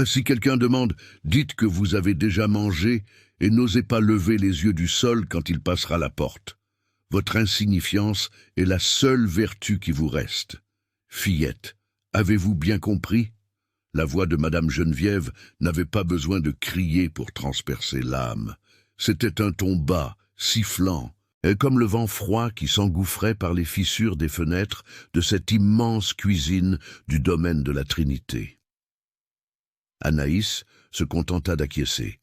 Si quelqu'un demande, dites que vous avez déjà mangé et n'osez pas lever les yeux du sol quand il passera la porte. Votre insignifiance est la seule vertu qui vous reste. Fillette, avez-vous bien compris? La voix de Madame Geneviève n'avait pas besoin de crier pour transpercer l'âme. C'était un ton bas, sifflant, et comme le vent froid qui s'engouffrait par les fissures des fenêtres de cette immense cuisine du domaine de la Trinité. Anaïs se contenta d'acquiescer,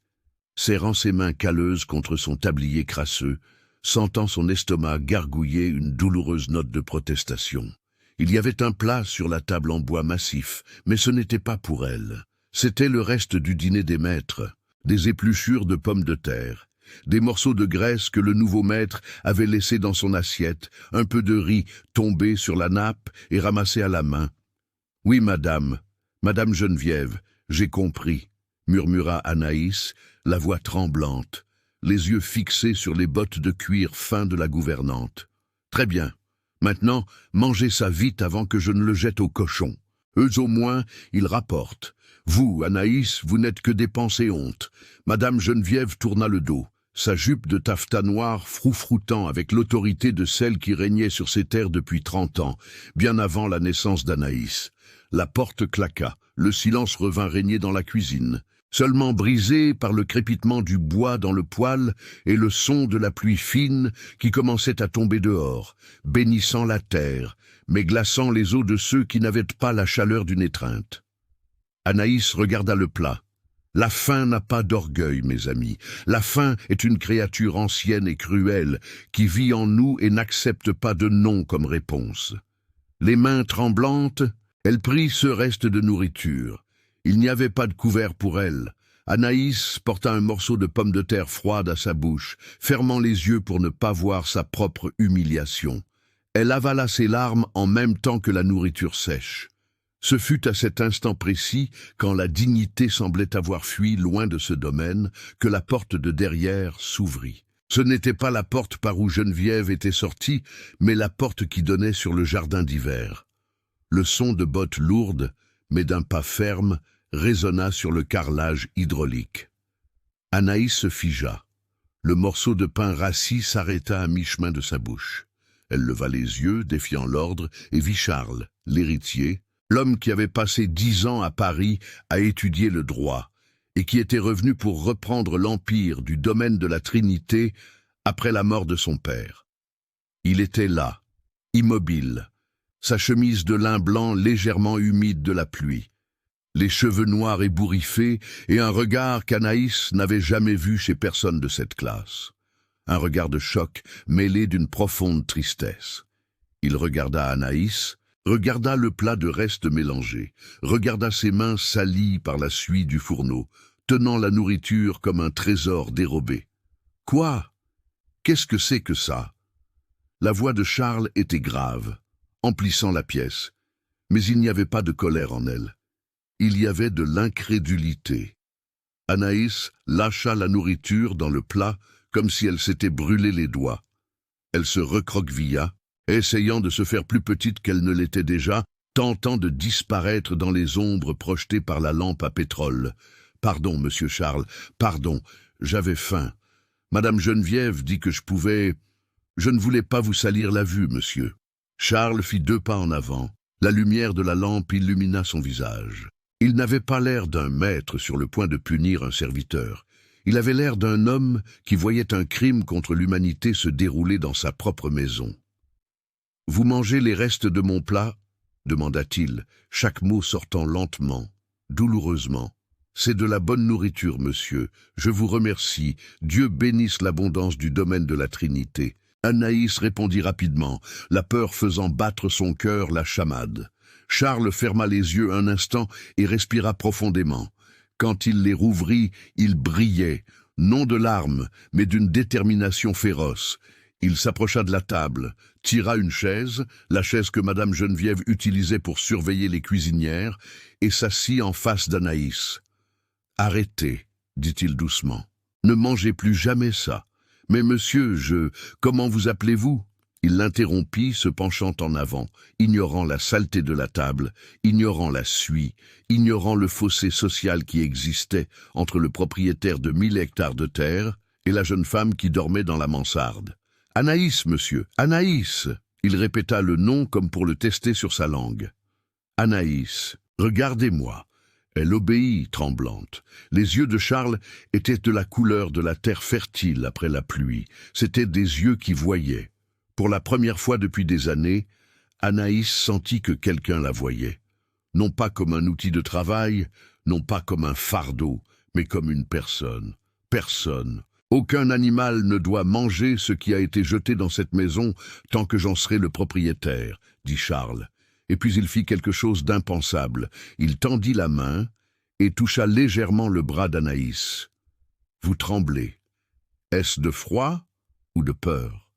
serrant ses mains calleuses contre son tablier crasseux, sentant son estomac gargouiller une douloureuse note de protestation. Il y avait un plat sur la table en bois massif, mais ce n'était pas pour elle. C'était le reste du dîner des maîtres, des épluchures de pommes de terre, des morceaux de graisse que le nouveau maître avait laissés dans son assiette, un peu de riz tombé sur la nappe et ramassé à la main. « Oui, madame, Madame Geneviève, j'ai compris », murmura Anaïs, la voix tremblante, les yeux fixés sur les bottes de cuir fin de la gouvernante. « Très bien. Maintenant, mangez ça vite avant que je ne le jette aux cochons. Eux au moins, ils rapportent. Vous, Anaïs, vous n'êtes que dépense et honte. » Madame Geneviève tourna le dos, sa jupe de taffetas noir froufroutant avec l'autorité de celle qui régnait sur ces terres depuis 30 ans, bien avant la naissance d'Anaïs. La porte claqua, le silence revint régner dans la cuisine, seulement brisé par le crépitement du bois dans le poêle et le son de la pluie fine qui commençait à tomber dehors, bénissant la terre, mais glaçant les os de ceux qui n'avaient pas la chaleur d'une étreinte. Anaïs regarda le plat. La faim n'a pas d'orgueil, mes amis. La faim est une créature ancienne et cruelle qui vit en nous et n'accepte pas de non comme réponse. Les mains tremblantes, elle prit ce reste de nourriture. Il n'y avait pas de couvert pour elle. Anaïs porta un morceau de pomme de terre froide à sa bouche, fermant les yeux pour ne pas voir sa propre humiliation. Elle avala ses larmes en même temps que la nourriture sèche. Ce fut à cet instant précis, quand la dignité semblait avoir fui loin de ce domaine, que la porte de derrière s'ouvrit. Ce n'était pas la porte par où Geneviève était sortie, mais la porte qui donnait sur le jardin d'hiver. Le son de bottes lourdes, mais d'un pas ferme, résonna sur le carrelage hydraulique. Anaïs se figea. Le morceau de pain rassis s'arrêta à mi-chemin de sa bouche. Elle leva les yeux, défiant l'ordre, et vit Charles, l'héritier, l'homme qui avait passé 10 ans à Paris à étudier le droit, et qui était revenu pour reprendre l'empire du domaine de la Trinité après la mort de son père. Il était là, immobile, sa chemise de lin blanc légèrement humide de la pluie, les cheveux noirs ébouriffés et un regard qu'Anaïs n'avait jamais vu chez personne de cette classe. Un regard de choc mêlé d'une profonde tristesse. Il regarda Anaïs, regarda le plat de restes mélangés, regarda ses mains salies par la suie du fourneau, tenant la nourriture comme un trésor dérobé. « Quoi? Qu'est-ce que c'est que ça ?» La voix de Charles était grave, emplissant la pièce, mais il n'y avait pas de colère en elle. Il y avait de l'incrédulité. Anaïs lâcha la nourriture dans le plat comme si elle s'était brûlé les doigts. Elle se recroquevilla, essayant de se faire plus petite qu'elle ne l'était déjà, tentant de disparaître dans les ombres projetées par la lampe à pétrole. « Pardon, monsieur Charles, pardon, j'avais faim. Madame Geneviève dit que je pouvais... Je ne voulais pas vous salir la vue, monsieur. » Charles fit 2 pas en avant. La lumière de la lampe illumina son visage. Il n'avait pas l'air d'un maître sur le point de punir un serviteur. Il avait l'air d'un homme qui voyait un crime contre l'humanité se dérouler dans sa propre maison. « Vous mangez les restes de mon plat ?» demanda-t-il, chaque mot sortant lentement, douloureusement. « C'est de la bonne nourriture, monsieur. Je vous remercie. Dieu bénisse l'abondance du domaine de la Trinité. » Anaïs répondit rapidement, la peur faisant battre son cœur la chamade. Charles ferma les yeux un instant et respira profondément. Quand il les rouvrit, il brillait, non de larmes, mais d'une détermination féroce. Il s'approcha de la table, tira une chaise, la chaise que Madame Geneviève utilisait pour surveiller les cuisinières, et s'assit en face d'Anaïs. « Arrêtez, dit-il doucement. Ne mangez plus jamais ça. Mais monsieur, comment vous appelez-vous » Il l'interrompit, se penchant en avant, ignorant la saleté de la table, ignorant la suie, ignorant le fossé social qui existait entre le propriétaire de 1000 hectares de terre et la jeune femme qui dormait dans la mansarde. « Anaïs, monsieur, Anaïs !» Il répéta le nom comme pour le tester sur sa langue. « Anaïs, regardez-moi !» Elle obéit, tremblante. Les yeux de Charles étaient de la couleur de la terre fertile après la pluie. C'étaient des yeux qui voyaient. Pour la première fois depuis des années, Anaïs sentit que quelqu'un la voyait. Non pas comme un outil de travail, non pas comme un fardeau, mais comme une personne. Personne. Aucun animal ne doit manger ce qui a été jeté dans cette maison tant que j'en serai le propriétaire, dit Charles. Et puis il fit quelque chose d'impensable. Il tendit la main et toucha légèrement le bras d'Anaïs. « Vous tremblez. Est-ce de froid ou de peur ?»«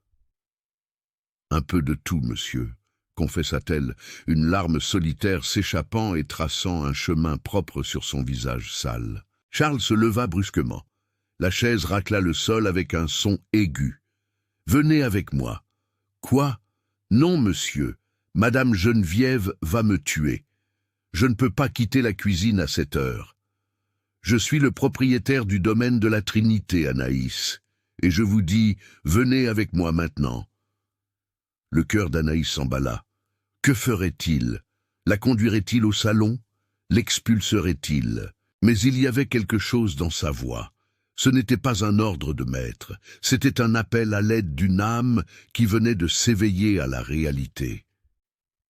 Un peu de tout, monsieur, » confessa-t-elle, une larme solitaire s'échappant et traçant un chemin propre sur son visage sale. Charles se leva brusquement. La chaise racla le sol avec un son aigu. « Venez avec moi. »« Quoi ? Non, monsieur. Madame Geneviève va me tuer. Je ne peux pas quitter la cuisine à cette heure. Je suis le propriétaire du domaine de la Trinité, Anaïs, et je vous dis, venez avec moi maintenant. » Le cœur d'Anaïs s'emballa. Que ferait-il? La conduirait-il au salon? L'expulserait-il? Mais il y avait quelque chose dans sa voix. Ce n'était pas un ordre de maître, c'était un appel à l'aide d'une âme qui venait de s'éveiller à la réalité.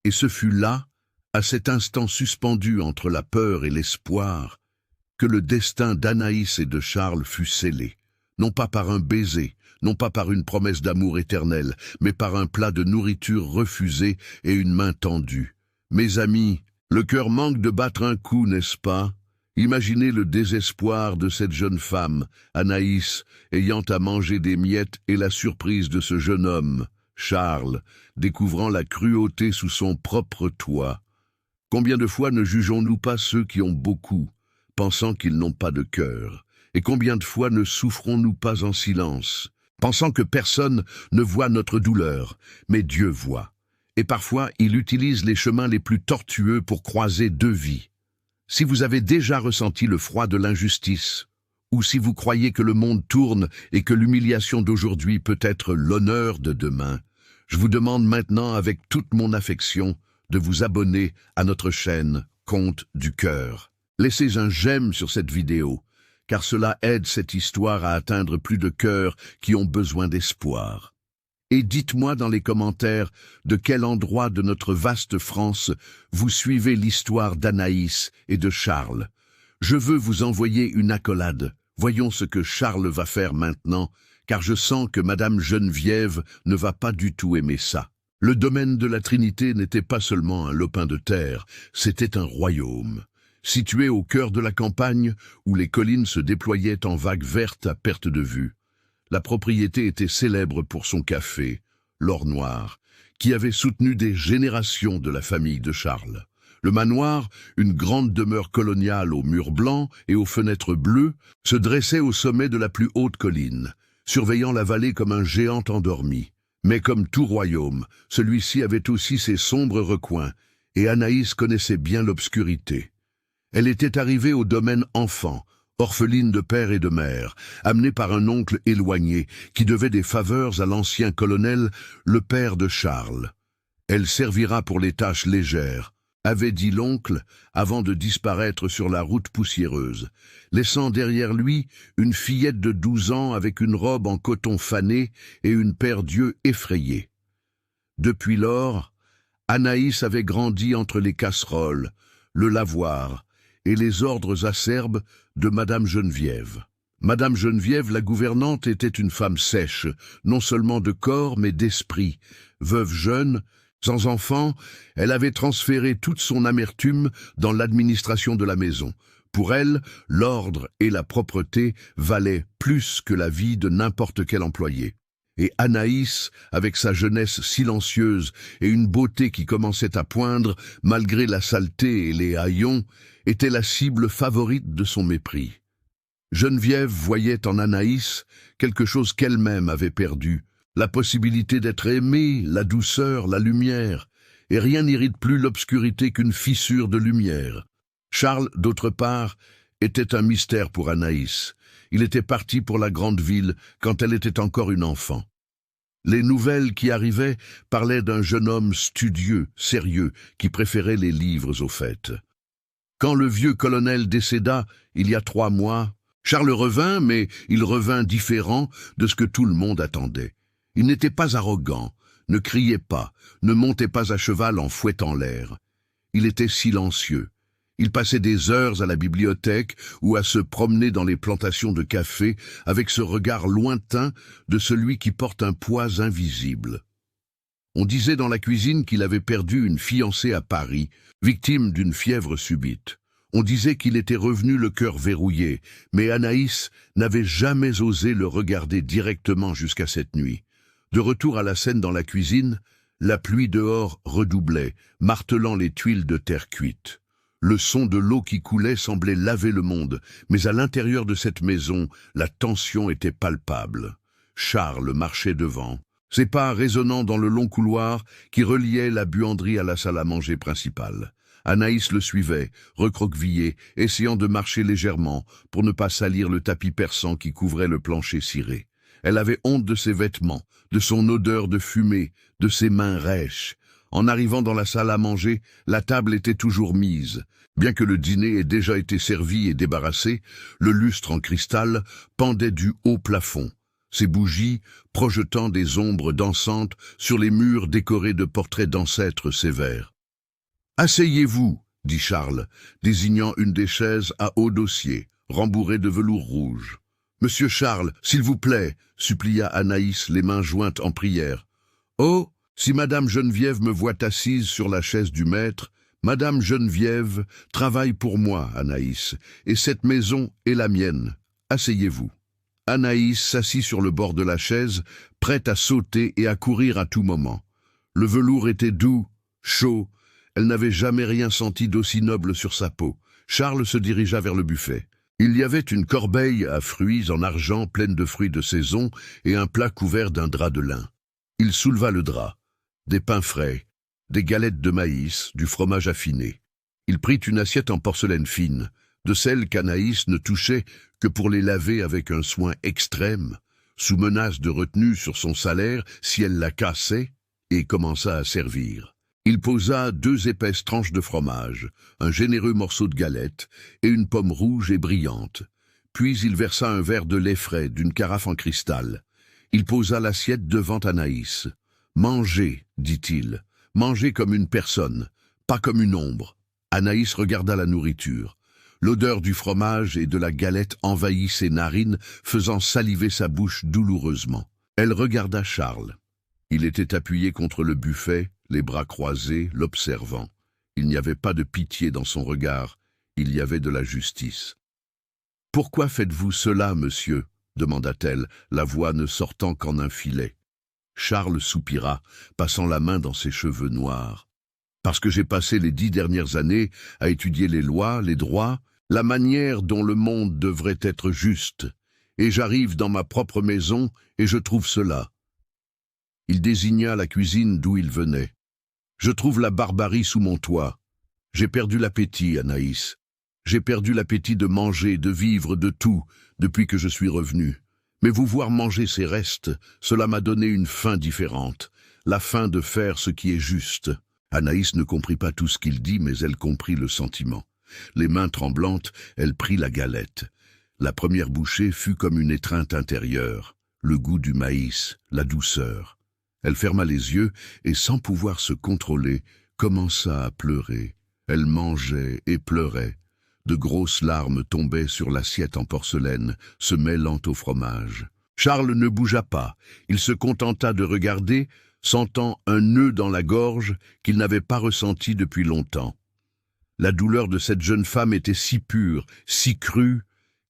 Et ce fut là, à cet instant suspendu entre la peur et l'espoir, que le destin d'Anaïs et de Charles fut scellé, non pas par un baiser, non pas par une promesse d'amour éternel, mais par un plat de nourriture refusé et une main tendue. Mes amis, le cœur manque de battre un coup, n'est-ce pas? Imaginez le désespoir de cette jeune femme, Anaïs, ayant à manger des miettes, et la surprise de ce jeune homme, Charles, découvrant la cruauté sous son propre toit. Combien de fois ne jugeons-nous pas ceux qui ont beaucoup, pensant qu'ils n'ont pas de cœur? Et combien de fois ne souffrons-nous pas en silence, pensant que personne ne voit notre douleur, mais Dieu voit. Et parfois, il utilise les chemins les plus tortueux pour croiser deux vies. Si vous avez déjà ressenti le froid de l'injustice, ou si vous croyez que le monde tourne et que l'humiliation d'aujourd'hui peut être l'honneur de demain, je vous demande maintenant avec toute mon affection de vous abonner à notre chaîne Contes du Cœur. Laissez un j'aime sur cette vidéo, car cela aide cette histoire à atteindre plus de cœurs qui ont besoin d'espoir. Et dites-moi dans les commentaires de quel endroit de notre vaste France vous suivez l'histoire d'Anaïs et de Charles. Je veux vous envoyer une accolade. Voyons ce que Charles va faire maintenant, car je sens que Madame Geneviève ne va pas du tout aimer ça. Le domaine de la Trinité n'était pas seulement un lopin de terre, c'était un royaume. Situé au cœur de la campagne, où les collines se déployaient en vagues vertes à perte de vue. La propriété était célèbre pour son café, l'or noir, qui avait soutenu des générations de la famille de Charles. Le manoir, une grande demeure coloniale aux murs blancs et aux fenêtres bleues, se dressait au sommet de la plus haute colline, surveillant la vallée comme un géant endormi. Mais comme tout royaume, celui-ci avait aussi ses sombres recoins, et Anaïs connaissait bien l'obscurité. Elle était arrivée au domaine enfant, orpheline de père et de mère, amenée par un oncle éloigné qui devait des faveurs à l'ancien colonel, le père de Charles. Elle servira pour les tâches légères, avait dit l'oncle avant de disparaître sur la route poussiéreuse, laissant derrière lui une fillette de 12 ans avec une robe en coton fané et une paire d'yeux effrayés. Depuis lors, Anaïs avait grandi entre les casseroles, le lavoir et les ordres acerbes de Madame Geneviève. Madame Geneviève, la gouvernante, était une femme sèche, non seulement de corps mais d'esprit. Veuve jeune, sans enfant, elle avait transféré toute son amertume dans l'administration de la maison. Pour elle, l'ordre et la propreté valaient plus que la vie de n'importe quel employé. Et Anaïs, avec sa jeunesse silencieuse et une beauté qui commençait à poindre, malgré la saleté et les haillons, était la cible favorite de son mépris. Geneviève voyait en Anaïs quelque chose qu'elle-même avait perdu, La possibilité d'être aimé, la douceur, la lumière, et rien n'irrite plus l'obscurité qu'une fissure de lumière. Charles, d'autre part, était un mystère pour Anaïs. Il était parti pour la grande ville quand elle était encore une enfant. Les nouvelles qui arrivaient parlaient d'un jeune homme studieux, sérieux, qui préférait les livres aux fêtes. Quand le vieux colonel décéda, il y a 3 mois, Charles revint, mais il revint différent de ce que tout le monde attendait. Il n'était pas arrogant, ne criait pas, ne montait pas à cheval en fouettant l'air. Il était silencieux. Il passait des heures à la bibliothèque ou à se promener dans les plantations de café avec ce regard lointain de celui qui porte un poids invisible. On disait dans la cuisine qu'il avait perdu une fiancée à Paris, victime d'une fièvre subite. On disait qu'il était revenu le cœur verrouillé, mais Anaïs n'avait jamais osé le regarder directement jusqu'à cette nuit. De retour à la scène dans la cuisine, la pluie dehors redoublait, martelant les tuiles de terre cuite. Le son de l'eau qui coulait semblait laver le monde, mais à l'intérieur de cette maison, la tension était palpable. Charles marchait devant, ses pas résonnant dans le long couloir qui reliait la buanderie à la salle à manger principale. Anaïs le suivait, recroquevillée, essayant de marcher légèrement pour ne pas salir le tapis persan qui couvrait le plancher ciré. Elle avait honte de ses vêtements, de son odeur de fumée, de ses mains rêches. En arrivant dans la salle à manger, la table était toujours mise. Bien que le dîner ait déjà été servi et débarrassé, le lustre en cristal pendait du haut plafond, ses bougies projetant des ombres dansantes sur les murs décorés de portraits d'ancêtres sévères. « Asseyez-vous, » dit Charles, désignant une des chaises à haut dossier, rembourrée de velours rouge. « Monsieur Charles, s'il vous plaît, » supplia Anaïs, les mains jointes en prière. « Oh, si Madame Geneviève me voit assise sur la chaise du maître, Madame Geneviève travaille pour moi, Anaïs, et cette maison est la mienne. Asseyez-vous. » Anaïs s'assit sur le bord de la chaise, prête à sauter et à courir à tout moment. Le velours était doux, chaud, elle n'avait jamais rien senti d'aussi noble sur sa peau. Charles se dirigea vers le buffet. Il y avait une corbeille à fruits en argent pleine de fruits de saison et un plat couvert d'un drap de lin. Il souleva le drap. Des pains frais, des galettes de maïs, du fromage affiné. Il prit une assiette en porcelaine fine, de celle qu'Anaïs ne touchait que pour les laver avec un soin extrême, sous menace de retenue sur son salaire si elle la cassait, et commença à servir. Il posa 2 épaisses tranches de fromage, un généreux morceau de galette et une pomme rouge et brillante. Puis il versa un verre de lait frais d'une carafe en cristal. Il posa l'assiette devant Anaïs. « Mangez, dit-il, mangez comme une personne, pas comme une ombre. » Anaïs regarda la nourriture. L'odeur du fromage et de la galette envahit ses narines, faisant saliver sa bouche douloureusement. Elle regarda Charles. Il était appuyé contre le buffet, les bras croisés, l'observant. Il n'y avait pas de pitié dans son regard, il y avait de la justice. « Pourquoi faites-vous cela, monsieur ?» demanda-t-elle, la voix ne sortant qu'en un filet. Charles soupira, passant la main dans ses cheveux noirs. « Parce que j'ai passé les 10 dernières années à étudier les lois, les droits, la manière dont le monde devrait être juste, et j'arrive dans ma propre maison et je trouve cela. » Il désigna la cuisine d'où il venait. « Je trouve la barbarie sous mon toit. J'ai perdu l'appétit, Anaïs. J'ai perdu l'appétit de manger, de vivre, de tout, depuis que je suis revenu. Mais vous voir manger ces restes, cela m'a donné une faim différente, la faim de faire ce qui est juste. » Anaïs ne comprit pas tout ce qu'il dit, mais elle comprit le sentiment. Les mains tremblantes, elle prit la galette. La première bouchée fut comme une étreinte intérieure, le goût du maïs, la douceur. Elle ferma les yeux et, sans pouvoir se contrôler, commença à pleurer. Elle mangeait et pleurait. De grosses larmes tombaient sur l'assiette en porcelaine, se mêlant au fromage. Charles ne bougea pas. Il se contenta de regarder, sentant un nœud dans la gorge qu'il n'avait pas ressenti depuis longtemps. La douleur de cette jeune femme était si pure, si crue,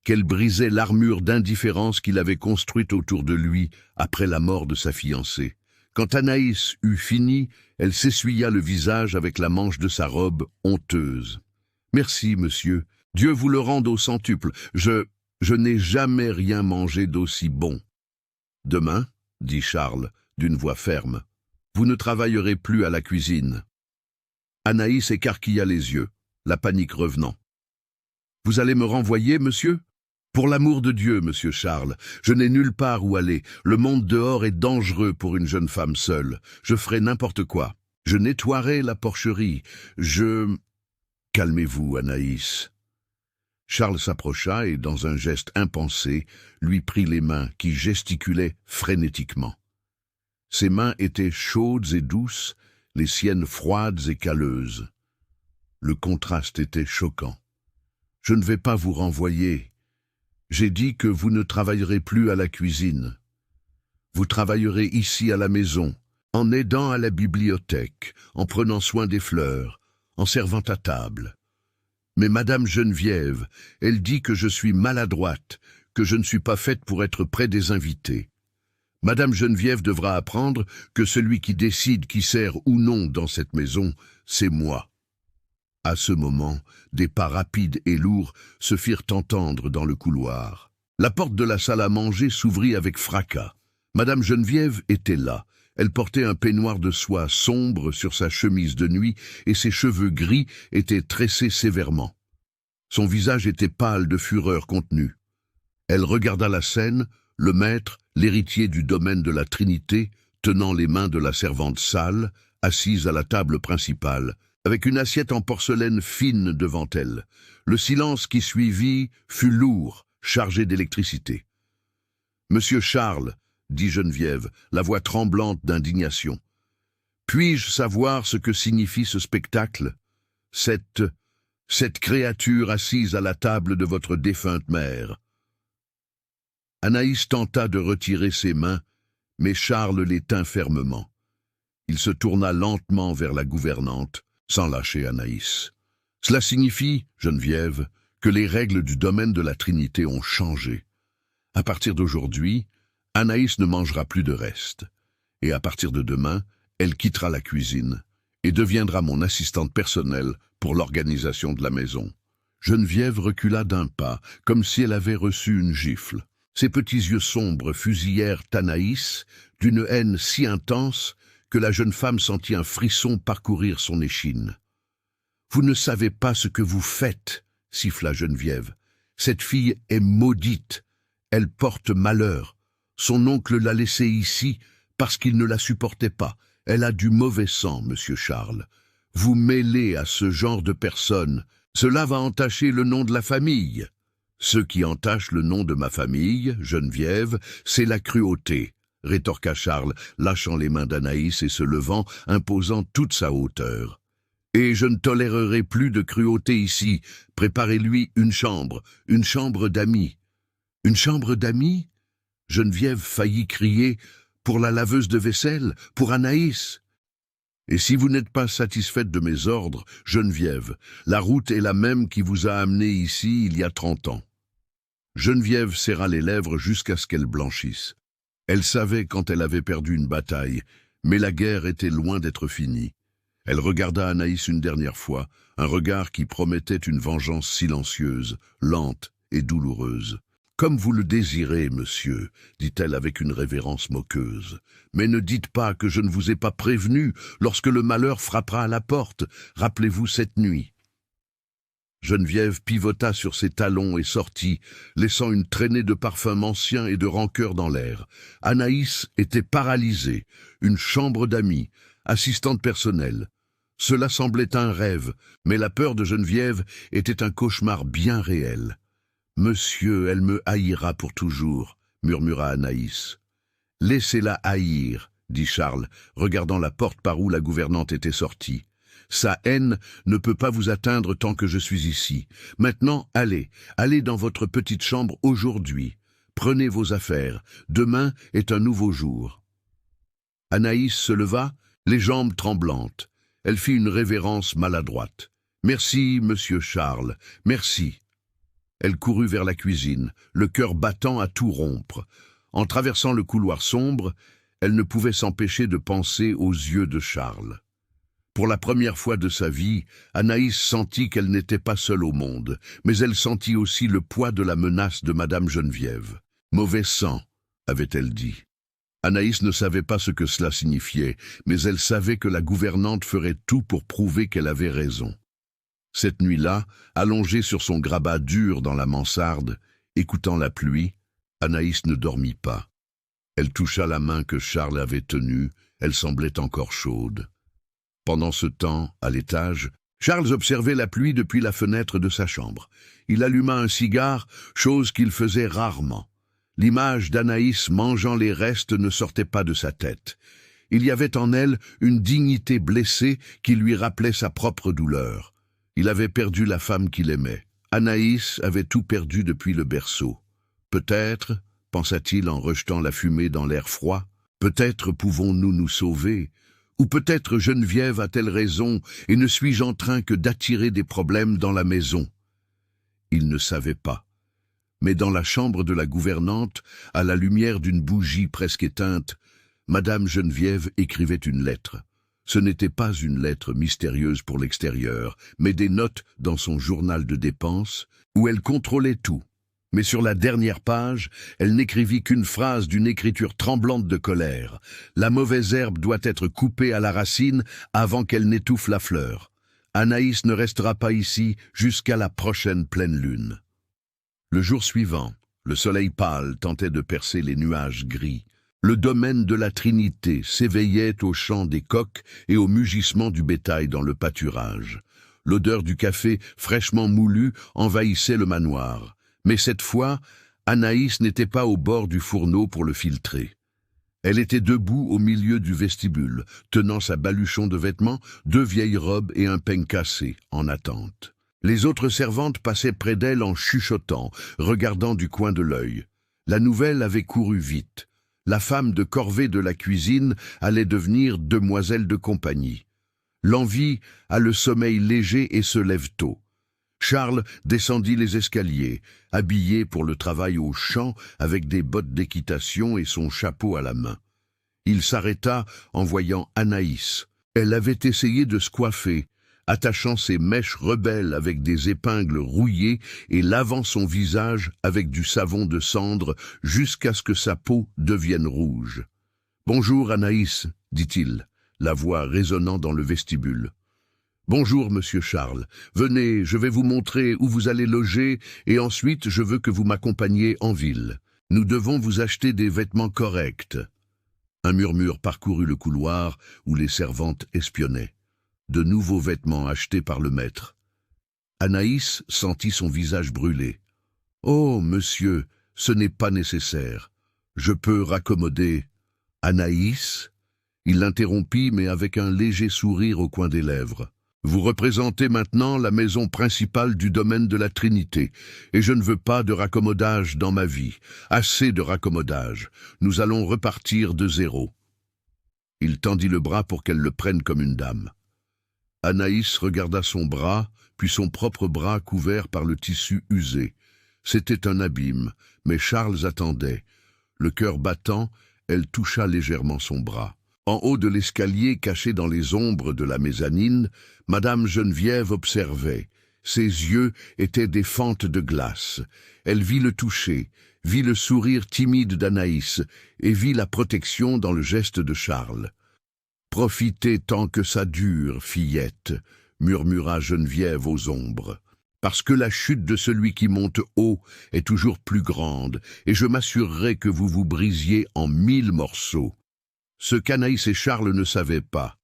qu'elle brisait l'armure d'indifférence qu'il avait construite autour de lui après la mort de sa fiancée. Quand Anaïs eut fini, elle s'essuya le visage avec la manche de sa robe honteuse. « Merci, monsieur. Dieu vous le rende au centuple. Je n'ai jamais rien mangé d'aussi bon. »« Demain, dit Charles, d'une voix ferme. Vous ne travaillerez plus à la cuisine. Anaïs écarquilla les yeux, la panique revenant. Vous allez me renvoyer, monsieur? Pour l'amour de Dieu, monsieur Charles, je n'ai nulle part où aller. Le monde dehors est dangereux pour une jeune femme seule. Je ferai n'importe quoi. Je nettoierai la porcherie. Calmez-vous, Anaïs. Charles s'approcha et, dans un geste impensé, lui prit les mains qui gesticulaient frénétiquement. Ses mains étaient chaudes et douces, les siennes froides et calleuses. Le contraste était choquant. « Je ne vais pas vous renvoyer. J'ai dit que vous ne travaillerez plus à la cuisine. Vous travaillerez ici à la maison, en aidant à la bibliothèque, en prenant soin des fleurs, en servant à table. Mais Madame Geneviève, elle dit que je suis maladroite, que je ne suis pas faite pour être près des invités. Madame Geneviève devra apprendre que celui qui décide qui sert ou non dans cette maison, c'est moi. » À ce moment, des pas rapides et lourds se firent entendre dans le couloir. La porte de la salle à manger s'ouvrit avec fracas. Madame Geneviève était là. Elle portait un peignoir de soie sombre sur sa chemise de nuit et ses cheveux gris étaient tressés sévèrement. Son visage était pâle de fureur contenue. Elle regarda la scène, le maître, l'héritier du domaine de la Trinité, tenant les mains de la servante sale, assise à la table principale, avec une assiette en porcelaine fine devant elle. Le silence qui suivit fut lourd, chargé d'électricité. « Monsieur Charles, » dit Geneviève, la voix tremblante d'indignation, « puis-je savoir ce que signifie ce spectacle? Cette créature assise à la table de votre défunte mère. » Anaïs tenta de retirer ses mains, mais Charles les tint fermement. Il se tourna lentement vers la gouvernante, sans lâcher Anaïs. « Cela signifie, Geneviève, que les règles du domaine de la Trinité ont changé. À partir d'aujourd'hui, Anaïs ne mangera plus de reste. Et à partir de demain, elle quittera la cuisine et deviendra mon assistante personnelle pour l'organisation de la maison. » Geneviève recula d'un pas, comme si elle avait reçu une gifle. Ses petits yeux sombres fusillèrent Anaïs d'une haine si intense que la jeune femme sentit un frisson parcourir son échine. « Vous ne savez pas ce que vous faites, » siffla Geneviève. « Cette fille est maudite. Elle porte malheur. Son oncle l'a laissée ici parce qu'il ne la supportait pas. Elle a du mauvais sang, monsieur Charles. Vous mêlez à ce genre de personnes. Cela va entacher le nom de la famille. Ce qui entache le nom de ma famille, Geneviève, c'est la cruauté. » rétorqua Charles, lâchant les mains d'Anaïs et se levant, imposant toute sa hauteur. « Et je ne tolérerai plus de cruauté ici. Préparez-lui une chambre d'amis. » « Une chambre d'amis ?» Geneviève faillit crier « Pour la laveuse de vaisselle, pour Anaïs !» « Et si vous n'êtes pas satisfaite de mes ordres, Geneviève, la route est la même qui vous a amené ici il y a 30 ans. » Geneviève serra les lèvres jusqu'à ce qu'elles blanchissent. Elle savait quand elle avait perdu une bataille, mais la guerre était loin d'être finie. Elle regarda Anaïs une dernière fois, un regard qui promettait une vengeance silencieuse, lente et douloureuse. « Comme vous le désirez, monsieur, » dit-elle avec une révérence moqueuse. « Mais ne dites pas que je ne vous ai pas prévenu lorsque le malheur frappera à la porte. Rappelez-vous cette nuit. » Geneviève pivota sur ses talons et sortit, laissant une traînée de parfums anciens et de rancœur dans l'air. Anaïs était paralysée, une chambre d'amis, assistante personnelle. Cela semblait un rêve, mais la peur de Geneviève était un cauchemar bien réel. « Monsieur, elle me haïra pour toujours, » murmura Anaïs. « Laissez-la haïr, » dit Charles, regardant la porte par où la gouvernante était sortie. « Sa haine ne peut pas vous atteindre tant que je suis ici. Maintenant, allez dans votre petite chambre aujourd'hui. Prenez vos affaires. Demain est un nouveau jour. » Anaïs se leva, les jambes tremblantes. Elle fit une révérence maladroite. « Merci, monsieur Charles, merci. » Elle courut vers la cuisine, le cœur battant à tout rompre. En traversant le couloir sombre, elle ne pouvait s'empêcher de penser aux yeux de Charles. Pour la première fois de sa vie, Anaïs sentit qu'elle n'était pas seule au monde, mais elle sentit aussi le poids de la menace de Madame Geneviève. « Mauvais sang », avait-elle dit. Anaïs ne savait pas ce que cela signifiait, mais elle savait que la gouvernante ferait tout pour prouver qu'elle avait raison. Cette nuit-là, allongée sur son grabat dur dans la mansarde, écoutant la pluie, Anaïs ne dormit pas. Elle toucha la main que Charles avait tenue, elle semblait encore chaude. Pendant ce temps, à l'étage, Charles observait la pluie depuis la fenêtre de sa chambre. Il alluma un cigare, chose qu'il faisait rarement. L'image d'Anaïs mangeant les restes ne sortait pas de sa tête. Il y avait en elle une dignité blessée qui lui rappelait sa propre douleur. Il avait perdu la femme qu'il aimait. Anaïs avait tout perdu depuis le berceau. Peut-être, pensa-t-il en rejetant la fumée dans l'air froid, peut-être pouvons-nous nous sauver, ou peut-être Geneviève a-t-elle raison et ne suis-je en train que d'attirer des problèmes dans la maison. Il ne savait pas. Mais dans la chambre de la gouvernante, à la lumière d'une bougie presque éteinte, Madame Geneviève écrivait une lettre. Ce n'était pas une lettre mystérieuse pour l'extérieur, mais des notes dans son journal de dépenses, où elle contrôlait tout. Mais sur la dernière page, elle n'écrivit qu'une phrase d'une écriture tremblante de colère. « La mauvaise herbe doit être coupée à la racine avant qu'elle n'étouffe la fleur. Anaïs ne restera pas ici jusqu'à la prochaine pleine lune. » Le jour suivant, le soleil pâle tentait de percer les nuages gris. Le domaine de la Trinité s'éveillait au chant des coqs et au mugissement du bétail dans le pâturage. L'odeur du café fraîchement moulu envahissait le manoir. Mais cette fois, Anaïs n'était pas au bord du fourneau pour le filtrer. Elle était debout au milieu du vestibule, tenant sa baluchon de vêtements, 2 vieilles robes et un peigne cassé, en attente. Les autres servantes passaient près d'elle en chuchotant, regardant du coin de l'œil. La nouvelle avait couru vite. La femme de corvée de la cuisine allait devenir demoiselle de compagnie. L'envie a le sommeil léger et se lève tôt. Charles descendit les escaliers, habillé pour le travail au champ avec des bottes d'équitation et son chapeau à la main. Il s'arrêta en voyant Anaïs. Elle avait essayé de se coiffer, attachant ses mèches rebelles avec des épingles rouillées et lavant son visage avec du savon de cendre jusqu'à ce que sa peau devienne rouge. « Bonjour Anaïs, dit-il, la voix résonnant dans le vestibule. « Bonjour, monsieur Charles. Venez, je vais vous montrer où vous allez loger et ensuite je veux que vous m'accompagniez en ville. Nous devons vous acheter des vêtements corrects. » Un murmure parcourut le couloir où les servantes espionnaient. De nouveaux vêtements achetés par le maître. Anaïs sentit son visage brûler. « Oh, monsieur, ce n'est pas nécessaire. Je peux raccommoder. »« Anaïs ?» Il l'interrompit, mais avec un léger sourire au coin des lèvres. « Vous représentez maintenant la maison principale du domaine de la Trinité, et je ne veux pas de raccommodage dans ma vie. Assez de raccommodage. Nous allons repartir de zéro. » Il tendit le bras pour qu'elle le prenne comme une dame. Anaïs regarda son bras, puis son propre bras couvert par le tissu usé. C'était un abîme, mais Charles attendait. Le cœur battant, elle toucha légèrement son bras. En haut de l'escalier caché dans les ombres de la mezzanine, Madame Geneviève observait. Ses yeux étaient des fentes de glace. Elle vit le toucher, vit le sourire timide d'Anaïs et vit la protection dans le geste de Charles. « Profitez tant que ça dure, fillette, » murmura Geneviève aux ombres. « Parce que la chute de celui qui monte haut est toujours plus grande, et je m'assurerai que vous vous brisiez en 1000 morceaux. » Ce qu'Anaïs et Charles ne savaient pas,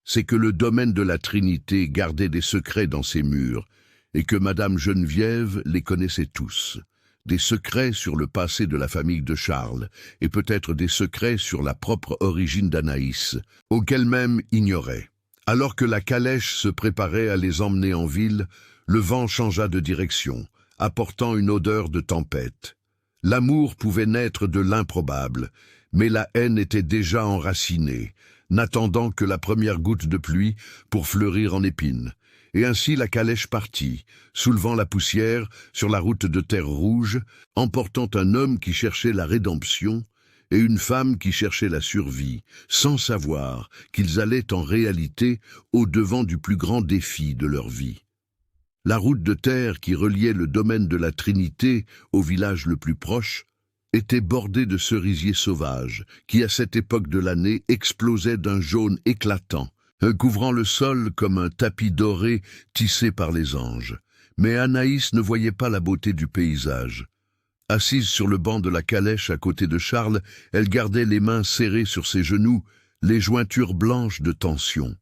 c'est que le domaine de la Trinité gardait des secrets dans ses murs, et que Madame Geneviève les connaissait tous. Des secrets sur le passé de la famille de Charles, et peut-être des secrets sur la propre origine d'Anaïs, qu'elle-même ignorait. Alors que la calèche se préparait à les emmener en ville, le vent changea de direction, apportant une odeur de tempête. L'amour pouvait naître de l'improbable, mais la haine était déjà enracinée, n'attendant que la première goutte de pluie pour fleurir en épines. Et ainsi la calèche partit, soulevant la poussière sur la route de terre rouge, emportant un homme qui cherchait la rédemption et une femme qui cherchait la survie, sans savoir qu'ils allaient en réalité au-devant du plus grand défi de leur vie. La route de terre qui reliait le domaine de la Trinité au village le plus proche était bordé de cerisiers sauvages, qui à cette époque de l'année explosaient d'un jaune éclatant, couvrant le sol comme un tapis doré tissé par les anges. Mais Anaïs ne voyait pas la beauté du paysage. Assise sur le banc de la calèche à côté de Charles, elle gardait les mains serrées sur ses genoux, les jointures blanches de tension.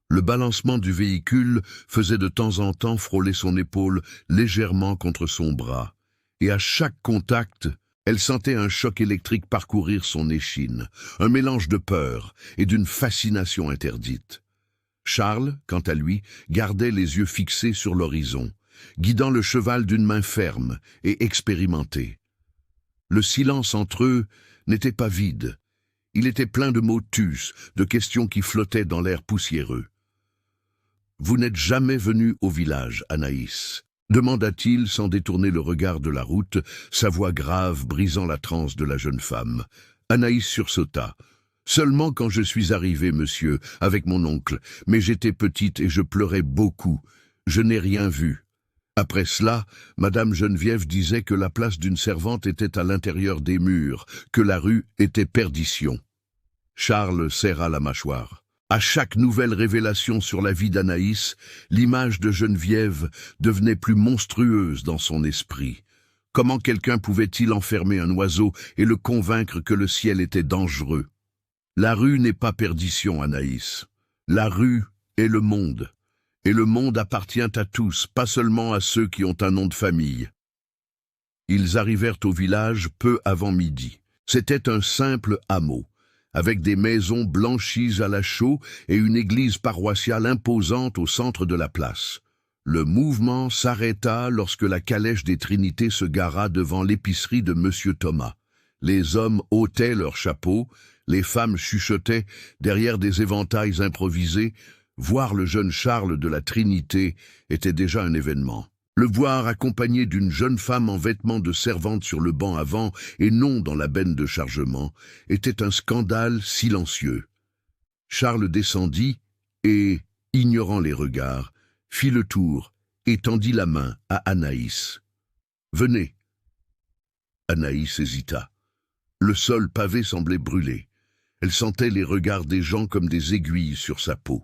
Le balancement du véhicule faisait de temps en temps frôler son épaule légèrement contre son bras. Et à chaque contact, elle sentait un choc électrique parcourir son échine, un mélange de peur et d'une fascination interdite. Charles, quant à lui, gardait les yeux fixés sur l'horizon, guidant le cheval d'une main ferme et expérimentée. Le silence entre eux n'était pas vide. Il était plein de motus, de questions qui flottaient dans l'air poussiéreux. « Vous n'êtes jamais venue au village, Anaïs ?» demanda-t-il sans détourner le regard de la route, sa voix grave brisant la transe de la jeune femme. Anaïs sursauta. « Seulement quand je suis arrivée, monsieur, avec mon oncle, mais j'étais petite et je pleurais beaucoup. Je n'ai rien vu. » Après cela, Madame Geneviève disait que la place d'une servante était à l'intérieur des murs, que la rue était perdition. Charles serra la mâchoire. À chaque nouvelle révélation sur la vie d'Anaïs, l'image de Geneviève devenait plus monstrueuse dans son esprit. Comment quelqu'un pouvait-il enfermer un oiseau et le convaincre que le ciel était dangereux? La rue n'est pas perdition, Anaïs. La rue est le monde. Et le monde appartient à tous, pas seulement à ceux qui ont un nom de famille. Ils arrivèrent au village peu avant midi. C'était un simple hameau, avec des maisons blanchies à la chaux et une église paroissiale imposante au centre de la place. Le mouvement s'arrêta lorsque la calèche des Trinités se gara devant l'épicerie de Monsieur Thomas. Les hommes ôtaient leurs chapeaux, les femmes chuchotaient derrière des éventails improvisés. Voir le jeune Charles de la Trinité était déjà un événement. Le voir accompagné d'une jeune femme en vêtements de servante sur le banc avant et non dans la benne de chargement était un scandale silencieux. Charles descendit et, ignorant les regards, fit le tour et tendit la main à Anaïs. « Venez !» Anaïs hésita. Le sol pavé semblait brûler. Elle sentait les regards des gens comme des aiguilles sur sa peau.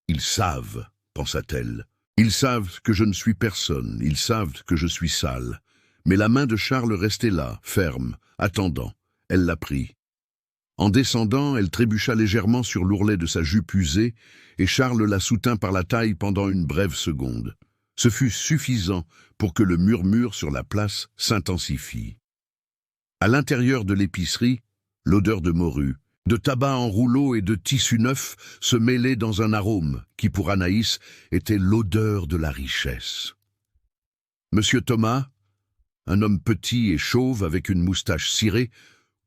« Ils savent, pensa-t-elle. Ils savent que je ne suis personne, ils savent que je suis sale. » Mais la main de Charles restait là, ferme, attendant. Elle la prit. En descendant, elle trébucha légèrement sur l'ourlet de sa jupe usée, et Charles la soutint par la taille pendant une brève seconde. Ce fut suffisant pour que le murmure sur la place s'intensifie. À l'intérieur de l'épicerie, l'odeur de morue, de tabac en rouleau et de tissu neuf se mêlait dans un arôme qui, pour Anaïs, était l'odeur de la richesse. Monsieur Thomas, un homme petit et chauve avec une moustache cirée,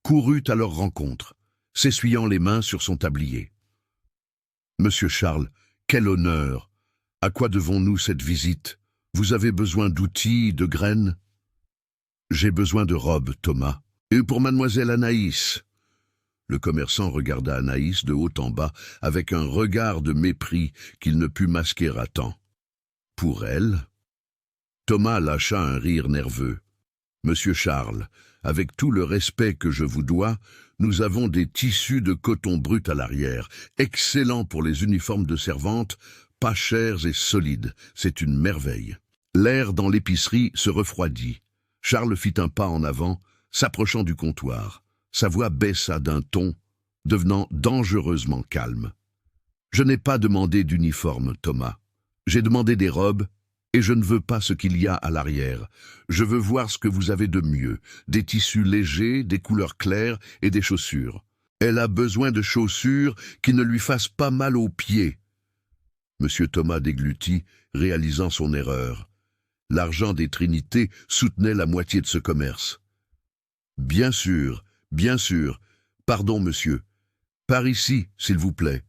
courut à leur rencontre, s'essuyant les mains sur son tablier. « Monsieur Charles, quel honneur! À quoi devons-nous cette visite? Vous avez besoin d'outils, de graines ?»« J'ai besoin de robes, Thomas. Et pour mademoiselle Anaïs ?» Le commerçant regarda Anaïs de haut en bas avec un regard de mépris qu'il ne put masquer à temps. « Pour elle ?» Thomas lâcha un rire nerveux. « Monsieur Charles, avec tout le respect que je vous dois, nous avons des tissus de coton brut à l'arrière, excellents pour les uniformes de servante, pas chers et solides, c'est une merveille. » L'air dans l'épicerie se refroidit. Charles fit un pas en avant, s'approchant du comptoir. Sa voix baissa d'un ton, devenant dangereusement calme. « Je n'ai pas demandé d'uniforme, Thomas. J'ai demandé des robes, et je ne veux pas ce qu'il y a à l'arrière. Je veux voir ce que vous avez de mieux, des tissus légers, des couleurs claires et des chaussures. Elle a besoin de chaussures qui ne lui fassent pas mal aux pieds. » Monsieur Thomas déglutit, réalisant son erreur. L'argent des Trinités soutenait la moitié de ce commerce. « Bien sûr. Bien sûr. Pardon, monsieur. Par ici, s'il vous plaît. »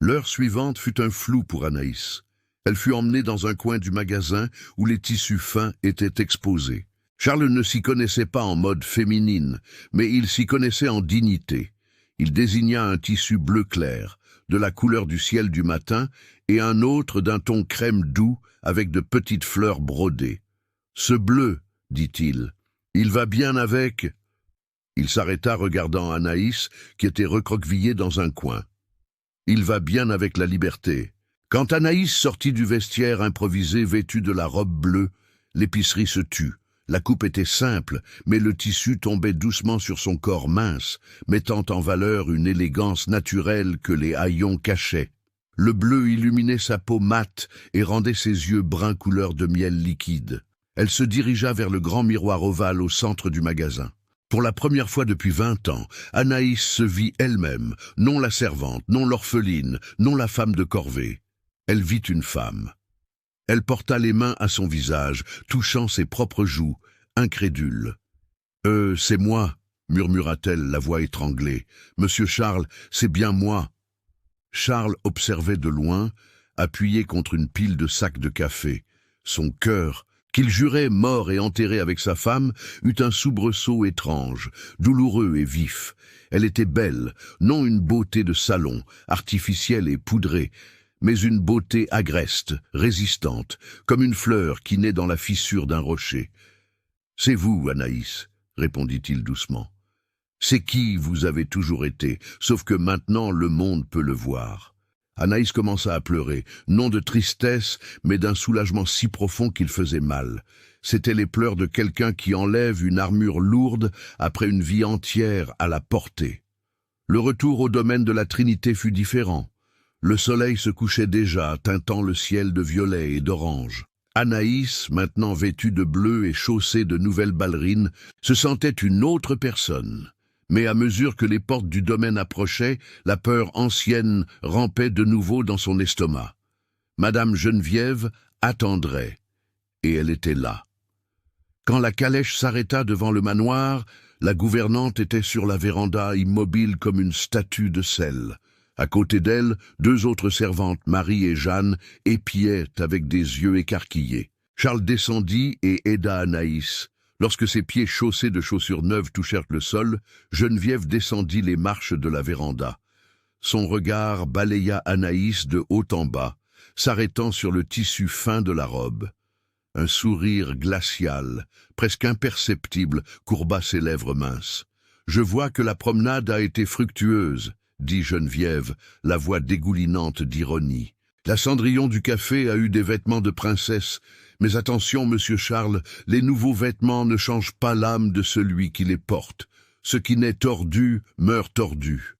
L'heure suivante fut un flou pour Anaïs. Elle fut emmenée dans un coin du magasin où les tissus fins étaient exposés. Charles ne s'y connaissait pas en mode féminine, mais il s'y connaissait en dignité. Il désigna un tissu bleu clair, de la couleur du ciel du matin, et un autre d'un ton crème doux avec de petites fleurs brodées. « Ce bleu, dit-il, Il va bien avec... » Il s'arrêta regardant Anaïs, qui était recroquevillée dans un coin. « Il va bien avec la liberté. » Quand Anaïs sortit du vestiaire improvisé vêtue de la robe bleue, l'épicerie se tut. La coupe était simple, mais le tissu tombait doucement sur son corps mince, mettant en valeur une élégance naturelle que les haillons cachaient. Le bleu illuminait sa peau mate et rendait ses yeux bruns couleur de miel liquide. Elle se dirigea vers le grand miroir ovale au centre du magasin. Pour la première fois depuis 20 ans, Anaïs se vit elle-même, non la servante, non l'orpheline, non la femme de corvée. Elle vit une femme. Elle porta les mains à son visage, touchant ses propres joues, incrédule. « C'est moi », murmura-t-elle, la voix étranglée. « Monsieur Charles, c'est bien moi. » Charles observait de loin, appuyé contre une pile de sacs de café. Son cœur, qu'il jurait mort et enterré avec sa femme, eut un soubresaut étrange, douloureux et vif. Elle était belle, non une beauté de salon, artificielle et poudrée, mais une beauté agreste, résistante, comme une fleur qui naît dans la fissure d'un rocher. « C'est vous, Anaïs, » répondit-il doucement. « C'est qui vous avez toujours été, sauf que maintenant le monde peut le voir. » Anaïs commença à pleurer, non de tristesse, mais d'un soulagement si profond qu'il faisait mal. C'étaient les pleurs de quelqu'un qui enlève une armure lourde après une vie entière à la porter. Le retour au domaine de la Trinité fut différent. Le soleil se couchait déjà, teintant le ciel de violet et d'orange. Anaïs, maintenant vêtue de bleu et chaussée de nouvelles ballerines, se sentait une autre personne. Mais à mesure que les portes du domaine approchaient, la peur ancienne rampait de nouveau dans son estomac. Madame Geneviève attendrait, et elle était là. Quand la calèche s'arrêta devant le manoir, la gouvernante était sur la véranda, immobile comme une statue de sel. À côté d'elle, 2 autres servantes, Marie et Jeanne, épiaient avec des yeux écarquillés. Charles descendit et aida Anaïs. Lorsque ses pieds chaussés de chaussures neuves touchèrent le sol, Geneviève descendit les marches de la véranda. Son regard balaya Anaïs de haut en bas, s'arrêtant sur le tissu fin de la robe. Un sourire glacial, presque imperceptible, courba ses lèvres minces. « Je vois que la promenade a été fructueuse, » dit Geneviève, la voix dégoulinante d'ironie. « La Cendrillon du café a eu des vêtements de princesse, mais attention, monsieur Charles, les nouveaux vêtements ne changent pas l'âme de celui qui les porte. Ce qui naît tordu meurt tordu. »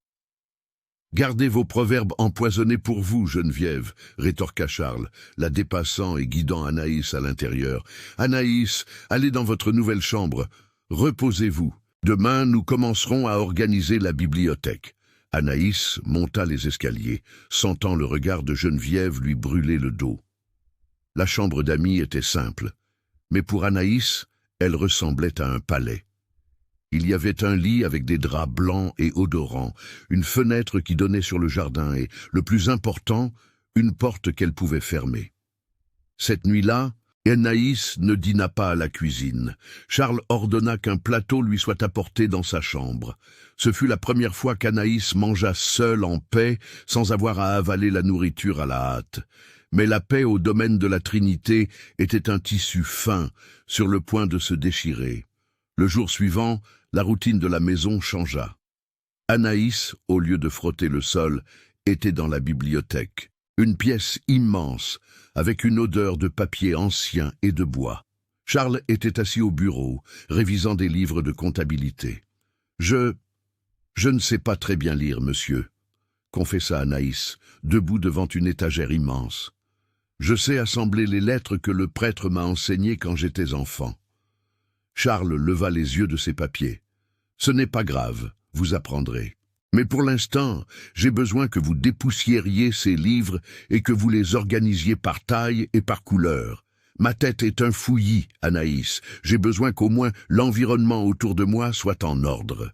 « Gardez vos proverbes empoisonnés pour vous, Geneviève, » rétorqua Charles, la dépassant et guidant Anaïs à l'intérieur. « Anaïs, allez dans votre nouvelle chambre. Reposez-vous. Demain, nous commencerons à organiser la bibliothèque. » Anaïs monta les escaliers, sentant le regard de Geneviève lui brûler le dos. La chambre d'amis était simple, mais pour Anaïs, elle ressemblait à un palais. Il y avait un lit avec des draps blancs et odorants, une fenêtre qui donnait sur le jardin et, le plus important, une porte qu'elle pouvait fermer. Cette nuit-là, Anaïs ne dîna pas à la cuisine. Charles ordonna qu'un plateau lui soit apporté dans sa chambre. Ce fut la première fois qu'Anaïs mangea seule en paix, sans avoir à avaler la nourriture à la hâte. Mais la paix au domaine de la Trinité était un tissu fin, sur le point de se déchirer. Le jour suivant, la routine de la maison changea. Anaïs, au lieu de frotter le sol, était dans la bibliothèque. Une pièce immense, avec une odeur de papier ancien et de bois. Charles était assis au bureau, révisant des livres de comptabilité. « Je ne sais pas très bien lire, monsieur, » confessa Anaïs, debout devant une étagère immense. « Je sais assembler les lettres que le prêtre m'a enseignées quand j'étais enfant. » Charles leva les yeux de ses papiers. « Ce n'est pas grave, vous apprendrez. Mais pour l'instant, j'ai besoin que vous dépoussiériez ces livres et que vous les organisiez par taille et par couleur. Ma tête est un fouillis, Anaïs. J'ai besoin qu'au moins l'environnement autour de moi soit en ordre. »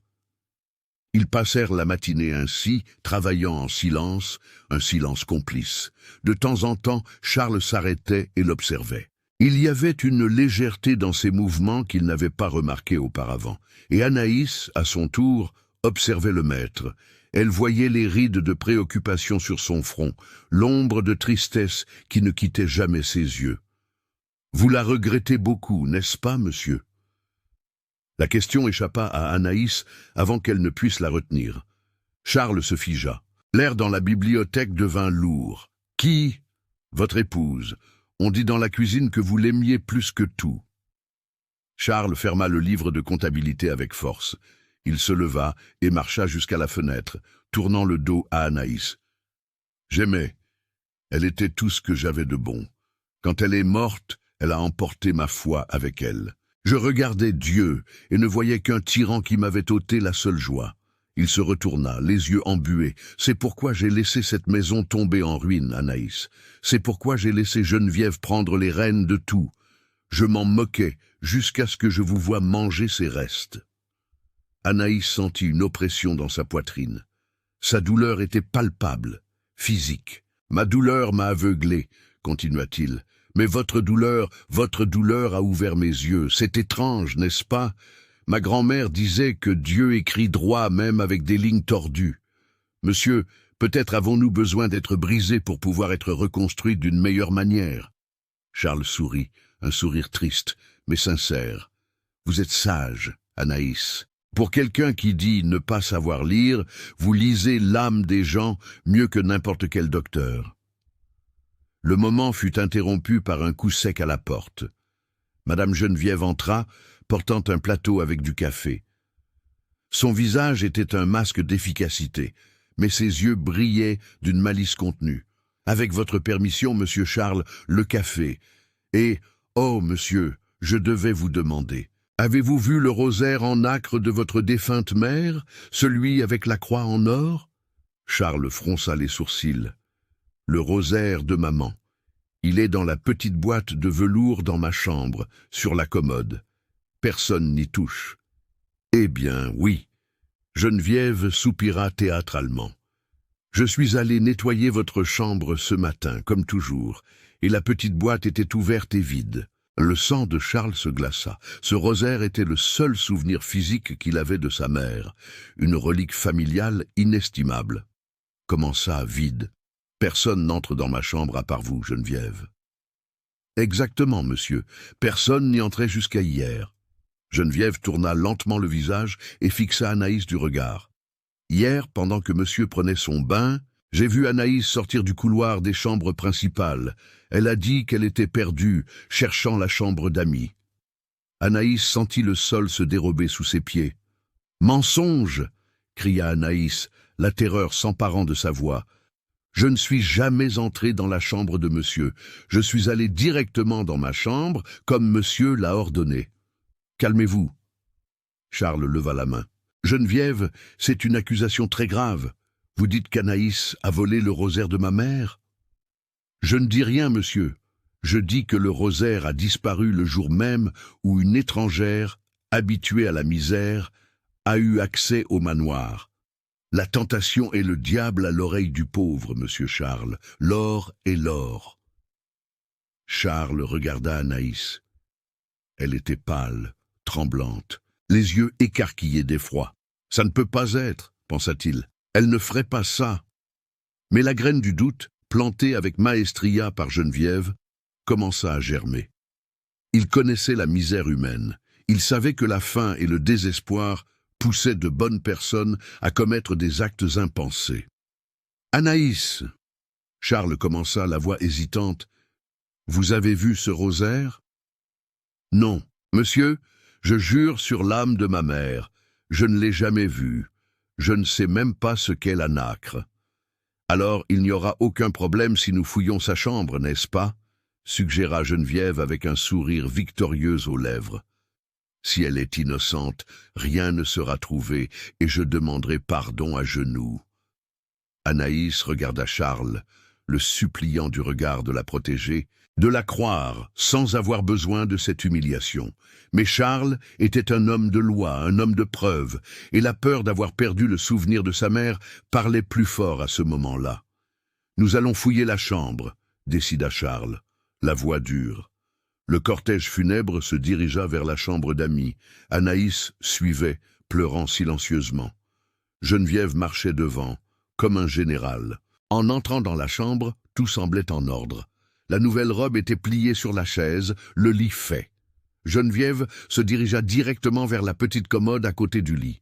Ils passèrent la matinée ainsi, travaillant en silence, un silence complice. De temps en temps, Charles s'arrêtait et l'observait. Il y avait une légèreté dans ses mouvements qu'il n'avait pas remarquée auparavant. Et Anaïs, à son tour, observait le maître. Elle voyait les rides de préoccupation sur son front, l'ombre de tristesse qui ne quittait jamais ses yeux. « Vous la regrettez beaucoup, n'est-ce pas, monsieur ?» La question échappa à Anaïs avant qu'elle ne puisse la retenir. Charles se figea. L'air dans la bibliothèque devint lourd. « Qui ? Votre épouse. On dit dans la cuisine que vous l'aimiez plus que tout. » Charles ferma le livre de comptabilité avec force. Il se leva et marcha jusqu'à la fenêtre, tournant le dos à Anaïs. « J'aimais. Elle était tout ce que j'avais de bon. Quand elle est morte, elle a emporté ma foi avec elle. Je regardais Dieu et ne voyais qu'un tyran qui m'avait ôté la seule joie. Il se retourna, les yeux embués. C'est pourquoi j'ai laissé cette maison tomber en ruine, Anaïs. C'est pourquoi j'ai laissé Geneviève prendre les rênes de tout. Je m'en moquais jusqu'à ce que je vous voie manger ses restes. » Anaïs sentit une oppression dans sa poitrine. Sa douleur était palpable, physique. « Ma douleur m'a aveuglé, » continua-t-il. « Mais votre douleur a ouvert mes yeux. C'est étrange, n'est-ce pas ? Ma grand-mère disait que Dieu écrit droit même avec des lignes tordues. Monsieur, peut-être avons-nous besoin d'être brisés pour pouvoir être reconstruits d'une meilleure manière. » Charles sourit, un sourire triste, mais sincère. « Vous êtes sage, Anaïs. Pour quelqu'un qui dit ne pas savoir lire, vous lisez l'âme des gens mieux que n'importe quel docteur. » Le moment fut interrompu par un coup sec à la porte. Madame Geneviève entra, portant un plateau avec du café. Son visage était un masque d'efficacité, mais ses yeux brillaient d'une malice contenue. « Avec votre permission, monsieur Charles, le café. Et, oh, monsieur, je devais vous demander, avez-vous vu le rosaire en nacre de votre défunte mère, celui avec la croix en or ?» Charles fronça les sourcils. « Le rosaire de maman. Il est dans la petite boîte de velours dans ma chambre, sur la commode. Personne n'y touche. » « Eh bien, oui. » Geneviève soupira théâtralement. « Je suis allé nettoyer votre chambre ce matin, comme toujours, et la petite boîte était ouverte et vide. » Le sang de Charles se glaça. Ce rosaire était le seul souvenir physique qu'il avait de sa mère, une relique familiale inestimable. « Comment ça, vide ? Personne n'entre dans ma chambre à part vous, Geneviève. » « Exactement, monsieur. Personne n'y entrait jusqu'à hier. » Geneviève tourna lentement le visage et fixa Anaïs du regard. « Hier, pendant que monsieur prenait son bain, j'ai vu Anaïs sortir du couloir des chambres principales. Elle a dit qu'elle était perdue, cherchant la chambre d'amis. » Anaïs sentit le sol se dérober sous ses pieds. « Mensonge !» cria Anaïs, la terreur s'emparant de sa voix. « Je ne suis jamais entrée dans la chambre de monsieur. Je suis allée directement dans ma chambre, comme monsieur l'a ordonné. » « Calmez-vous. » Charles leva la main. « Geneviève, c'est une accusation très grave. Vous dites qu'Anaïs a volé le rosaire de ma mère ? » ?»« Je ne dis rien, monsieur. Je dis que le rosaire a disparu le jour même où une étrangère, habituée à la misère, a eu accès au manoir. La tentation est le diable à l'oreille du pauvre, monsieur Charles. L'or est l'or. » Charles regarda Anaïs. Elle était pâle, tremblante, les yeux écarquillés d'effroi. « Ça ne peut pas être, pensa-t-il. Elle ne ferait pas ça. » Mais la graine du doute, plantée avec maestria par Geneviève, commença à germer. Il connaissait la misère humaine. Il savait que la faim et le désespoir poussaient de bonnes personnes à commettre des actes impensés. « Anaïs !» Charles commença, la voix hésitante. « Vous avez vu ce rosaire ?»« Non, monsieur. Je jure sur l'âme de ma mère, je ne l'ai jamais vue. Je ne sais même pas ce qu'est la nacre. »« Alors il n'y aura aucun problème si nous fouillons sa chambre, n'est-ce pas ?» suggéra Geneviève avec un sourire victorieux aux lèvres. « Si elle est innocente, rien ne sera trouvé et je demanderai pardon à genoux. » Anaïs regarda Charles, le suppliant du regard de la protéger, de la croire sans avoir besoin de cette humiliation. Mais Charles était un homme de loi, un homme de preuve, et la peur d'avoir perdu le souvenir de sa mère parlait plus fort à ce moment-là. « Nous allons fouiller la chambre, » décida Charles, la voix dure. Le cortège funèbre se dirigea vers la chambre d'amis. Anaïs suivait, pleurant silencieusement. Geneviève marchait devant, comme un général. En entrant dans la chambre, tout semblait en ordre. La nouvelle robe était pliée sur la chaise, le lit fait. Geneviève se dirigea directement vers la petite commode à côté du lit.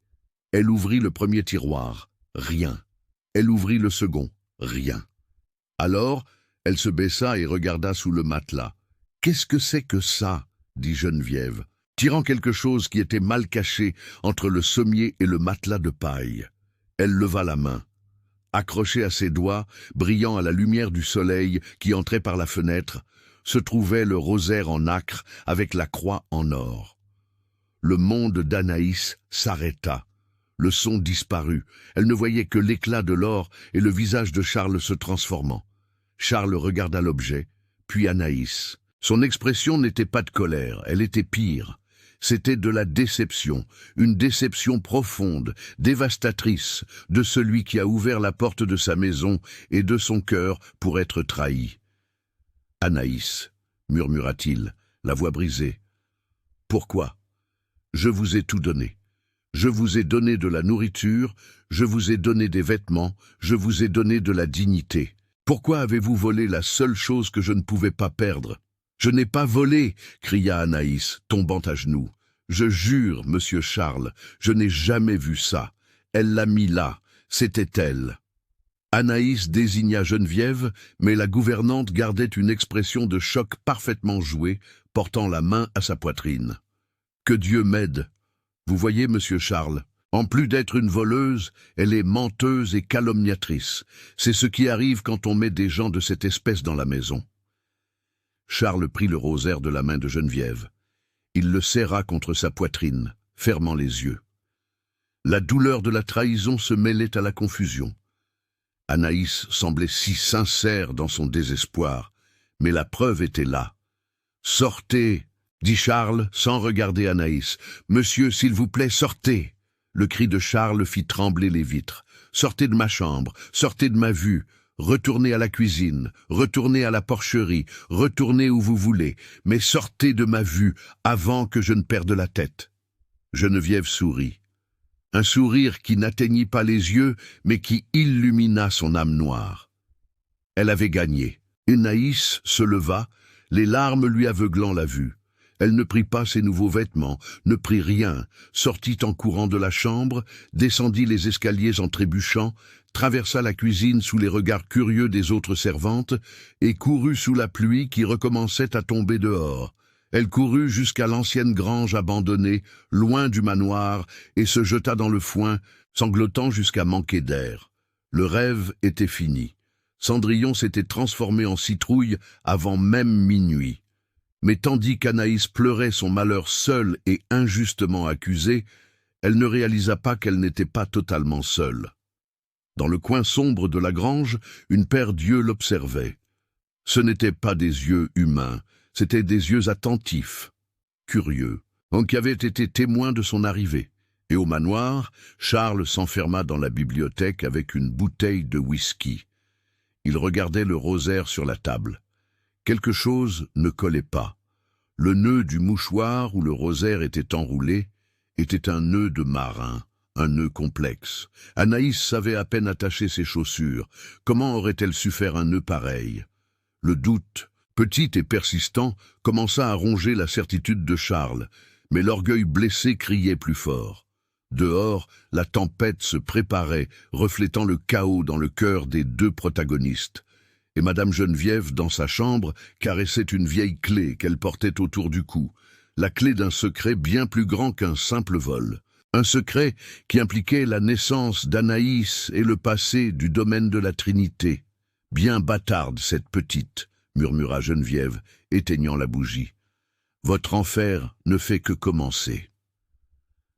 Elle ouvrit le premier tiroir. Rien. Elle ouvrit le second. Rien. Alors, elle se baissa et regarda sous le matelas. « Qu'est-ce que c'est que ça ?» dit Geneviève, tirant quelque chose qui était mal caché entre le sommier et le matelas de paille. Elle leva la main. Accroché à ses doigts, brillant à la lumière du soleil qui entrait par la fenêtre, se trouvait le rosaire en nacre avec la croix en or. Le monde d'Anaïs s'arrêta. Le son disparut. Elle ne voyait que l'éclat de l'or et le visage de Charles se transformant. Charles regarda l'objet, puis Anaïs. Son expression n'était pas de colère, elle était pire. C'était de la déception, une déception profonde, dévastatrice, de celui qui a ouvert la porte de sa maison et de son cœur pour être trahi. « Anaïs, murmura-t-il, la voix brisée. « Pourquoi? Je vous ai tout donné. Je vous ai donné de la nourriture, je vous ai donné des vêtements, je vous ai donné de la dignité. Pourquoi avez-vous volé la seule chose que je ne pouvais pas perdre ? » « Je n'ai pas volé !» cria Anaïs, tombant à genoux. « Je jure, monsieur Charles, je n'ai jamais vu ça. Elle l'a mis là, c'était elle. » Anaïs désigna Geneviève, mais la gouvernante gardait une expression de choc parfaitement jouée, portant la main à sa poitrine. « Que Dieu m'aide. Vous voyez, monsieur Charles, en plus d'être une voleuse, elle est menteuse et calomniatrice. C'est ce qui arrive quand on met des gens de cette espèce dans la maison. » Charles prit le rosaire de la main de Geneviève. Il le serra contre sa poitrine, fermant les yeux. La douleur de la trahison se mêlait à la confusion. Anaïs semblait si sincère dans son désespoir, mais la preuve était là. « Sortez !» dit Charles sans regarder Anaïs. « Monsieur, s'il vous plaît, sortez !» Le cri de Charles fit trembler les vitres. « Sortez de ma chambre, sortez de ma vue. Retournez à la cuisine, retournez à la porcherie, retournez où vous voulez, mais sortez de ma vue avant que je ne perde la tête. » Geneviève sourit. Un sourire qui n'atteignit pas les yeux, mais qui illumina son âme noire. Elle avait gagné. Anaïs se leva, les larmes lui aveuglant la vue. Elle ne prit pas ses nouveaux vêtements, ne prit rien, sortit en courant de la chambre, descendit les escaliers en trébuchant, traversa la cuisine sous les regards curieux des autres servantes et courut sous la pluie qui recommençait à tomber dehors. Elle courut jusqu'à l'ancienne grange abandonnée, loin du manoir, et se jeta dans le foin, sanglotant jusqu'à manquer d'air. Le rêve était fini. Cendrillon s'était transformé en citrouille avant même minuit. Mais tandis qu'Anaïs pleurait son malheur seule et injustement accusée, elle ne réalisa pas qu'elle n'était pas totalement seule. Dans le coin sombre de la grange, une paire d'yeux l'observait. Ce n'étaient pas des yeux humains, c'étaient des yeux attentifs, curieux, qui avaient été témoins de son arrivée. Et au manoir, Charles s'enferma dans la bibliothèque avec une bouteille de whisky. Il regardait le rosaire sur la table. Quelque chose ne collait pas. Le nœud du mouchoir où le rosaire était enroulé était un nœud de marin, un nœud complexe. Anaïs savait à peine attacher ses chaussures. Comment aurait-elle su faire un nœud pareil? Le doute, petit et persistant, commença à ronger la certitude de Charles, mais l'orgueil blessé criait plus fort. Dehors, la tempête se préparait, reflétant le chaos dans le cœur des deux protagonistes. Et Madame Geneviève, dans sa chambre, caressait une vieille clé qu'elle portait autour du cou, la clé d'un secret bien plus grand qu'un simple vol. Un secret qui impliquait la naissance d'Anaïs et le passé du domaine de la Trinité. « Bien bâtarde, cette petite !» murmura Geneviève, éteignant la bougie. « Votre enfer ne fait que commencer. »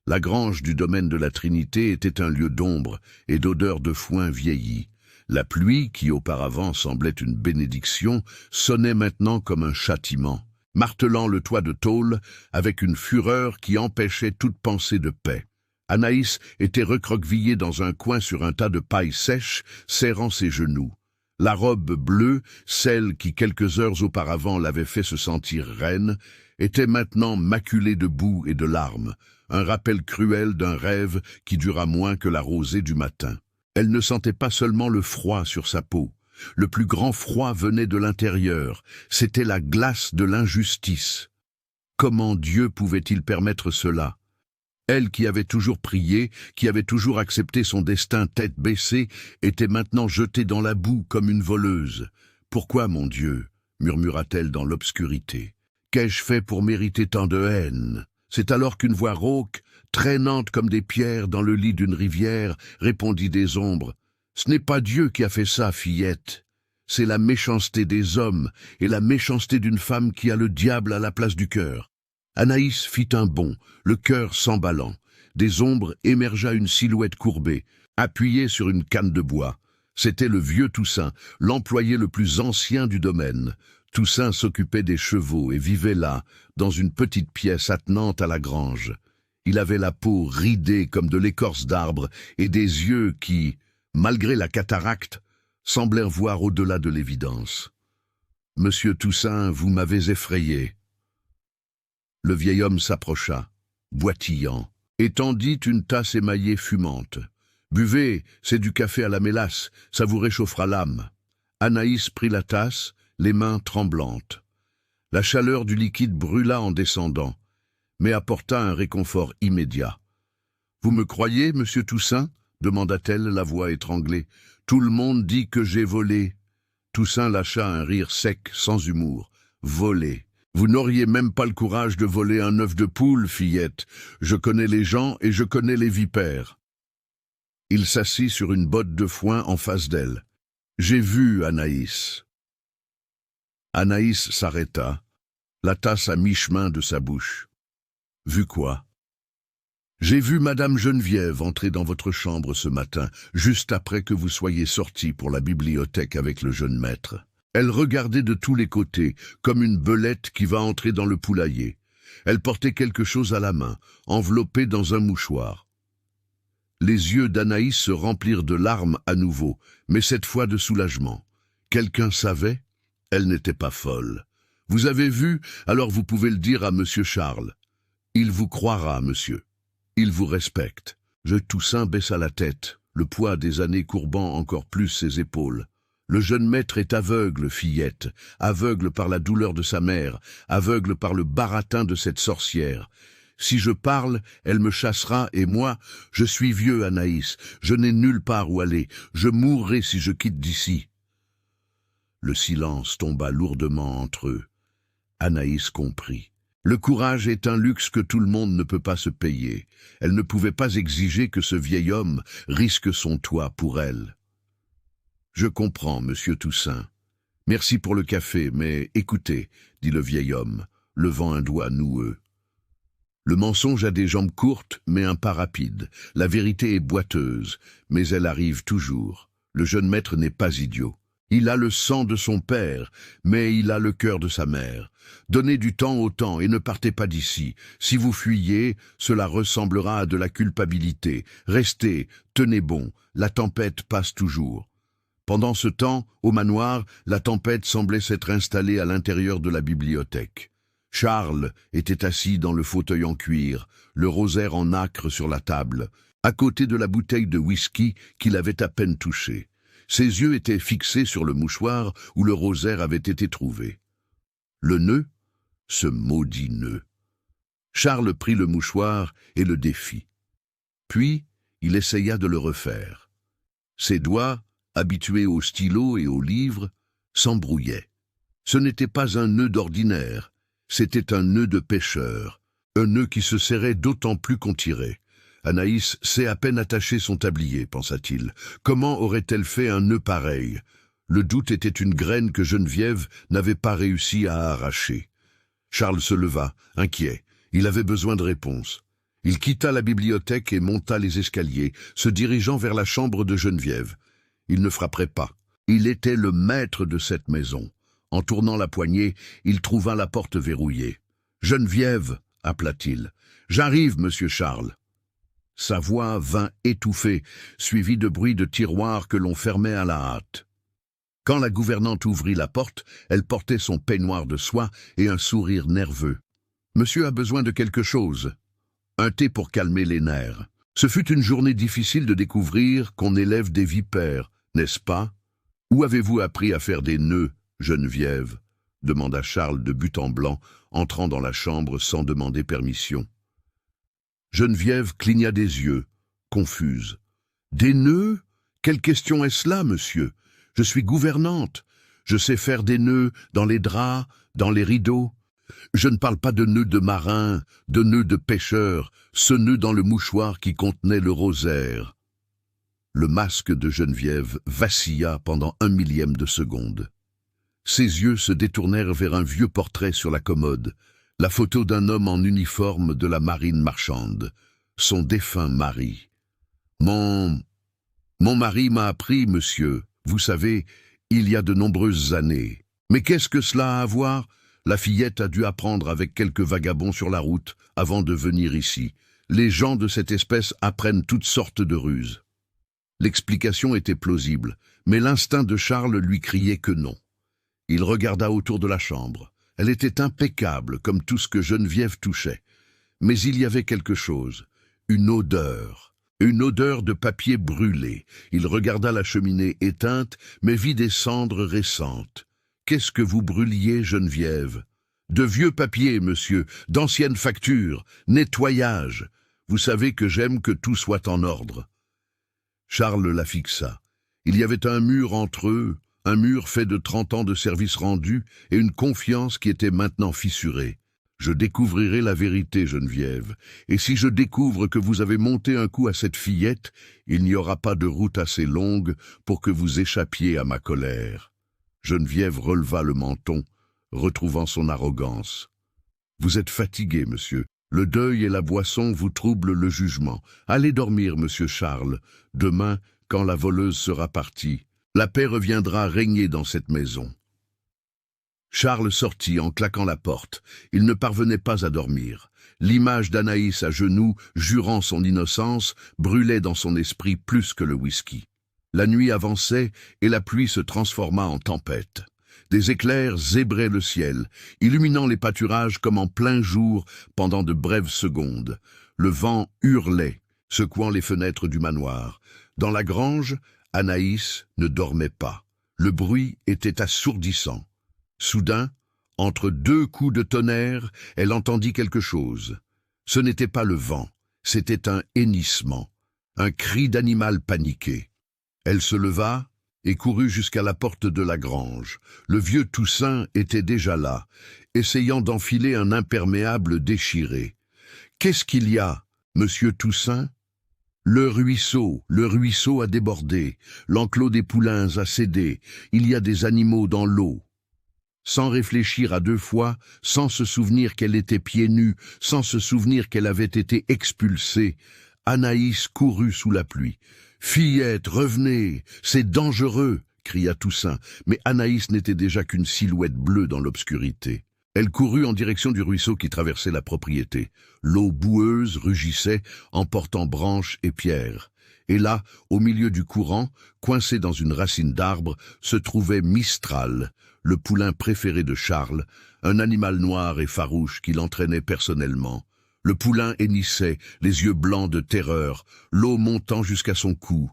La grange du domaine de la Trinité était un lieu d'ombre et d'odeur de foin vieilli. La pluie, qui auparavant semblait une bénédiction, sonnait maintenant comme un châtiment, martelant le toit de tôle avec une fureur qui empêchait toute pensée de paix. Anaïs était recroquevillée dans un coin sur un tas de paille sèche, serrant ses genoux. La robe bleue, celle qui quelques heures auparavant l'avait fait se sentir reine, était maintenant maculée de boue et de larmes, un rappel cruel d'un rêve qui dura moins que la rosée du matin. Elle ne sentait pas seulement le froid sur sa peau. Le plus grand froid venait de l'intérieur. C'était la glace de l'injustice. Comment Dieu pouvait-il permettre cela? Elle qui avait toujours prié, qui avait toujours accepté son destin tête baissée, était maintenant jetée dans la boue comme une voleuse. « Pourquoi, mon Dieu ?» murmura-t-elle dans l'obscurité. « Qu'ai-je fait pour mériter tant de haine ?» C'est alors qu'une voix rauque, traînante comme des pierres dans le lit d'une rivière, répondit des ombres. « Ce n'est pas Dieu qui a fait ça, fillette. C'est la méchanceté des hommes et la méchanceté d'une femme qui a le diable à la place du cœur. » Anaïs fit un bond, le cœur s'emballant. Des ombres émergea une silhouette courbée, appuyée sur une canne de bois. C'était le vieux Toussaint, l'employé le plus ancien du domaine. Toussaint s'occupait des chevaux et vivait là, dans une petite pièce attenante à la grange. Il avait la peau ridée comme de l'écorce d'arbre et des yeux qui, malgré la cataracte, semblèrent voir au-delà de l'évidence. « Monsieur Toussaint, vous m'avez effrayé. » Le vieil homme s'approcha, boitillant, et tendit une tasse émaillée fumante. « Buvez, c'est du café à la mélasse, ça vous réchauffera l'âme. » Anaïs prit la tasse, les mains tremblantes. La chaleur du liquide brûla en descendant, mais apporta un réconfort immédiat. « Vous me croyez, monsieur Toussaint ?» demanda-t-elle, la voix étranglée. « Tout le monde dit que j'ai volé. » Toussaint lâcha un rire sec, sans humour. « Voler. Vous n'auriez même pas le courage de voler un œuf de poule, fillette. Je connais les gens et je connais les vipères. » Il s'assit sur une botte de foin en face d'elle. « J'ai vu Anaïs. » Anaïs s'arrêta, la tasse à mi-chemin de sa bouche. « Vu quoi ?»« J'ai vu Madame Geneviève entrer dans votre chambre ce matin, juste après que vous soyez sorti pour la bibliothèque avec le jeune maître. Elle regardait de tous les côtés, comme une belette qui va entrer dans le poulailler. Elle portait quelque chose à la main, enveloppé dans un mouchoir. Les yeux d'Anaïs se remplirent de larmes à nouveau, mais cette fois de soulagement. Quelqu'un savait? Elle n'était pas folle. « Vous avez vu? Alors vous pouvez le dire à Monsieur Charles. Il vous croira, monsieur. Il vous respecte. » Toussaint baissa la tête, le poids des années courbant encore plus ses épaules. « Le jeune maître est aveugle, fillette, aveugle par la douleur de sa mère, aveugle par le baratin de cette sorcière. Si je parle, elle me chassera, et moi, je suis vieux, Anaïs, je n'ai nulle part où aller, je mourrai si je quitte d'ici. » Le silence tomba lourdement entre eux. Anaïs comprit. Le courage est un luxe que tout le monde ne peut pas se payer. Elle ne pouvait pas exiger que ce vieil homme risque son toit pour elle. « Je comprends, monsieur Toussaint. Merci pour le café, mais écoutez, dit le vieil homme, levant un doigt noueux. Le mensonge a des jambes courtes, mais un pas rapide. La vérité est boiteuse, mais elle arrive toujours. Le jeune maître n'est pas idiot. Il a le sang de son père, mais il a le cœur de sa mère. Donnez du temps au temps et ne partez pas d'ici. Si vous fuyez, cela ressemblera à de la culpabilité. Restez, tenez bon, la tempête passe toujours. » Pendant ce temps, au manoir, la tempête semblait s'être installée à l'intérieur de la bibliothèque. Charles était assis dans le fauteuil en cuir, le rosaire en nacre sur la table, à côté de la bouteille de whisky qu'il avait à peine touchée. Ses yeux étaient fixés sur le mouchoir où le rosaire avait été trouvé. Le nœud? Ce maudit nœud. Charles prit le mouchoir et le défit. Puis, il essaya de le refaire. Ses doigts, habitués au stylo et au livre, s'embrouillaient. Ce n'était pas un nœud d'ordinaire, c'était un nœud de pêcheur, un nœud qui se serrait d'autant plus qu'on tirait. Anaïs sait à peine attacher son tablier, pensa-t-il. Comment aurait-elle fait un nœud pareil? Le doute était une graine que Geneviève n'avait pas réussi à arracher. Charles se leva, inquiet. Il avait besoin de réponses. Il quitta la bibliothèque et monta les escaliers, se dirigeant vers la chambre de Geneviève. Il ne frapperait pas. Il était le maître de cette maison. En tournant la poignée, il trouva la porte verrouillée. « Geneviève !» appela-t-il. « J'arrive, monsieur Charles. » Sa voix vint étouffée, suivie de bruits de tiroirs que l'on fermait à la hâte. Quand la gouvernante ouvrit la porte, elle portait son peignoir de soie et un sourire nerveux. « Monsieur a besoin de quelque chose. Un thé pour calmer les nerfs. Ce fut une journée difficile de découvrir qu'on élève des vipères, n'est-ce pas? Où avez-vous appris à faire des nœuds, Geneviève? demanda Charles de but en blanc, entrant dans la chambre sans demander permission. Geneviève cligna des yeux, confuse. « Des nœuds? Quelle question est-ce là, monsieur? Je suis gouvernante. Je sais faire des nœuds dans les draps, dans les rideaux. Je ne parle pas de nœuds de marin, de nœuds de pêcheur, ce nœud dans le mouchoir qui contenait le rosaire. » Le masque de Geneviève vacilla pendant 1/1000 de seconde. Ses yeux se détournèrent vers un vieux portrait sur la commode, la photo d'un homme en uniforme de la marine marchande, son défunt mari. « Mon mari m'a appris, monsieur, vous savez, il y a de nombreuses années. Mais qu'est-ce que cela a à voir? La fillette a dû apprendre avec quelques vagabonds sur la route avant de venir ici. Les gens de cette espèce apprennent toutes sortes de ruses. » L'explication était plausible, mais l'instinct de Charles lui criait que non. Il regarda autour de la chambre. Elle était impeccable, comme tout ce que Geneviève touchait. Mais il y avait quelque chose, une odeur de papier brûlé. Il regarda la cheminée éteinte, mais vit des cendres récentes. « Qu'est-ce que vous brûliez, Geneviève? »« De vieux papiers, monsieur, d'anciennes factures, nettoyage. Vous savez que j'aime que tout soit en ordre. » Charles la fixa. Il y avait un mur entre eux, un mur fait de 30 ans de service rendu et une confiance qui était maintenant fissurée. « Je découvrirai la vérité, Geneviève, et si je découvre que vous avez monté un coup à cette fillette, il n'y aura pas de route assez longue pour que vous échappiez à ma colère. » Geneviève releva le menton, retrouvant son arrogance. « Vous êtes fatigué, monsieur. Le deuil et la boisson vous troublent le jugement. Allez dormir, monsieur Charles. Demain, quand la voleuse sera partie, la paix reviendra régner dans cette maison. » Charles sortit en claquant la porte. Il ne parvenait pas à dormir. L'image d'Anaïs à genoux, jurant son innocence, brûlait dans son esprit plus que le whisky. La nuit avançait et la pluie se transforma en tempête. Des éclairs zébraient le ciel, illuminant les pâturages comme en plein jour pendant de brèves secondes. Le vent hurlait, secouant les fenêtres du manoir. Dans la grange, Anaïs ne dormait pas. Le bruit était assourdissant. Soudain, entre deux coups de tonnerre, elle entendit quelque chose. Ce n'était pas le vent, c'était un hennissement, un cri d'animal paniqué. Elle se leva et courut jusqu'à la porte de la grange. Le vieux Toussaint était déjà là, essayant d'enfiler un imperméable déchiré. « Qu'est-ce qu'il y a, monsieur Toussaint ?»« Le ruisseau a débordé, l'enclos des poulains a cédé, il y a des animaux dans l'eau. » Sans réfléchir à 2 fois, sans se souvenir qu'elle était pieds nus, sans se souvenir qu'elle avait été expulsée, Anaïs courut sous la pluie. « Fillette, revenez, c'est dangereux !» cria Toussaint, mais Anaïs n'était déjà qu'une silhouette bleue dans l'obscurité. Elle courut en direction du ruisseau qui traversait la propriété. L'eau boueuse rugissait, emportant branches et pierres. Et là, au milieu du courant, coincé dans une racine d'arbre, se trouvait Mistral, le poulain préféré de Charles, un animal noir et farouche qui l'entraînait personnellement. Le poulain hennissait, les yeux blancs de terreur, l'eau montant jusqu'à son cou.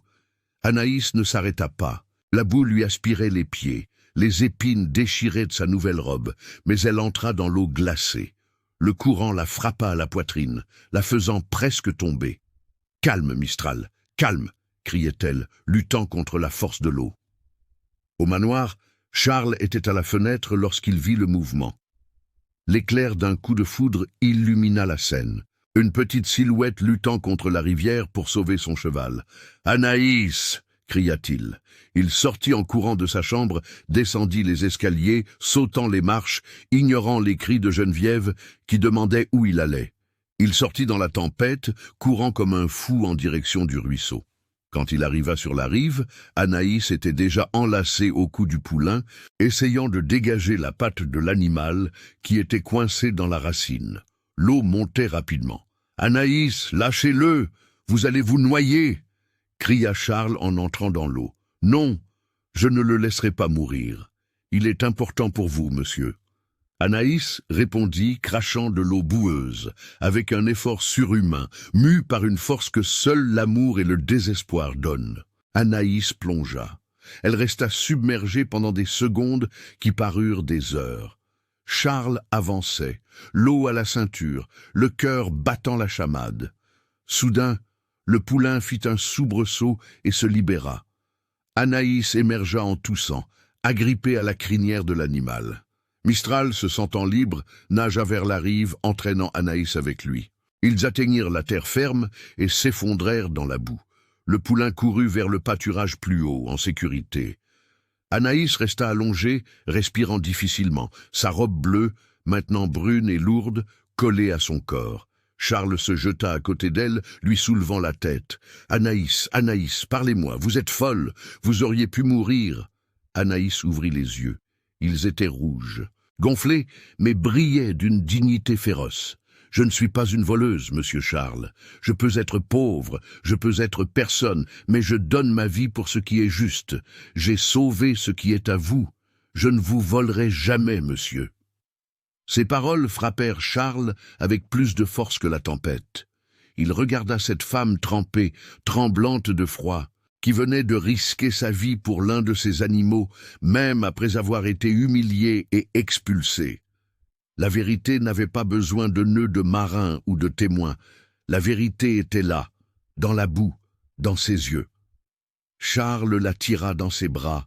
Anaïs ne s'arrêta pas. La boue lui aspirait les pieds, les épines déchirées de sa nouvelle robe, mais elle entra dans l'eau glacée. Le courant la frappa à la poitrine, la faisant presque tomber. « Calme, Mistral, calme !» criait-elle, luttant contre la force de l'eau. Au manoir, Charles était à la fenêtre lorsqu'il vit le mouvement. L'éclair d'un coup de foudre illumina la scène. Une petite silhouette luttant contre la rivière pour sauver son cheval. « Anaïs !» cria-t-il. Il sortit en courant de sa chambre, descendit les escaliers, sautant les marches, ignorant les cris de Geneviève qui demandait où il allait. Il sortit dans la tempête, courant comme un fou en direction du ruisseau. Quand il arriva sur la rive, Anaïs était déjà enlacée au cou du poulain, essayant de dégager la patte de l'animal qui était coincé dans la racine. L'eau montait rapidement. « Anaïs, lâchez-le! Vous allez vous noyer !» cria Charles en entrant dans l'eau. « Non, je ne le laisserai pas mourir. Il est important pour vous, monsieur. » Anaïs répondit, crachant de l'eau boueuse, avec un effort surhumain, mue par une force que seul l'amour et le désespoir donnent. Anaïs plongea. Elle resta submergée pendant des secondes qui parurent des heures. Charles avançait, l'eau à la ceinture, le cœur battant la chamade. Soudain, le poulain fit un soubresaut et se libéra. Anaïs émergea en toussant, agrippée à la crinière de l'animal. Mistral, se sentant libre, nagea vers la rive, entraînant Anaïs avec lui. Ils atteignirent la terre ferme et s'effondrèrent dans la boue. Le poulain courut vers le pâturage plus haut, en sécurité. Anaïs resta allongée, respirant difficilement, sa robe bleue, maintenant brune et lourde, collée à son corps. Charles se jeta à côté d'elle, lui soulevant la tête. « Anaïs, Anaïs, parlez-moi, vous êtes folle, vous auriez pu mourir. » Anaïs ouvrit les yeux. Ils étaient rouges, gonflés, mais brillaient d'une dignité féroce. « Je ne suis pas une voleuse, monsieur Charles. Je peux être pauvre, je peux être personne, mais je donne ma vie pour ce qui est juste. J'ai sauvé ce qui est à vous. Je ne vous volerai jamais, monsieur. » Ces paroles frappèrent Charles avec plus de force que la tempête. Il regarda cette femme trempée, tremblante de froid, qui venait de risquer sa vie pour l'un de ses animaux, même après avoir été humiliée et expulsée. La vérité n'avait pas besoin de nœuds de marin ou de témoins. La vérité était là, dans la boue, dans ses yeux. Charles la tira dans ses bras,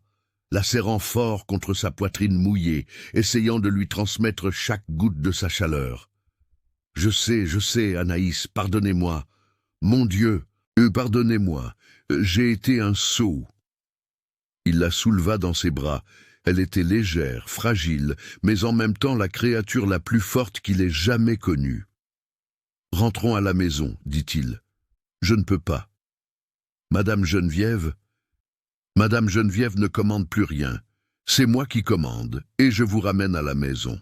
la serrant fort contre sa poitrine mouillée, essayant de lui transmettre chaque goutte de sa chaleur. « Je sais, Anaïs, pardonnez-moi. Mon Dieu, pardonnez-moi, j'ai été un sot. » Il la souleva dans ses bras. Elle était légère, fragile, mais en même temps la créature la plus forte qu'il ait jamais connue. « Rentrons à la maison, dit-il. Je ne peux pas. Madame Geneviève ne commande plus rien. C'est moi qui commande, et je vous ramène à la maison. »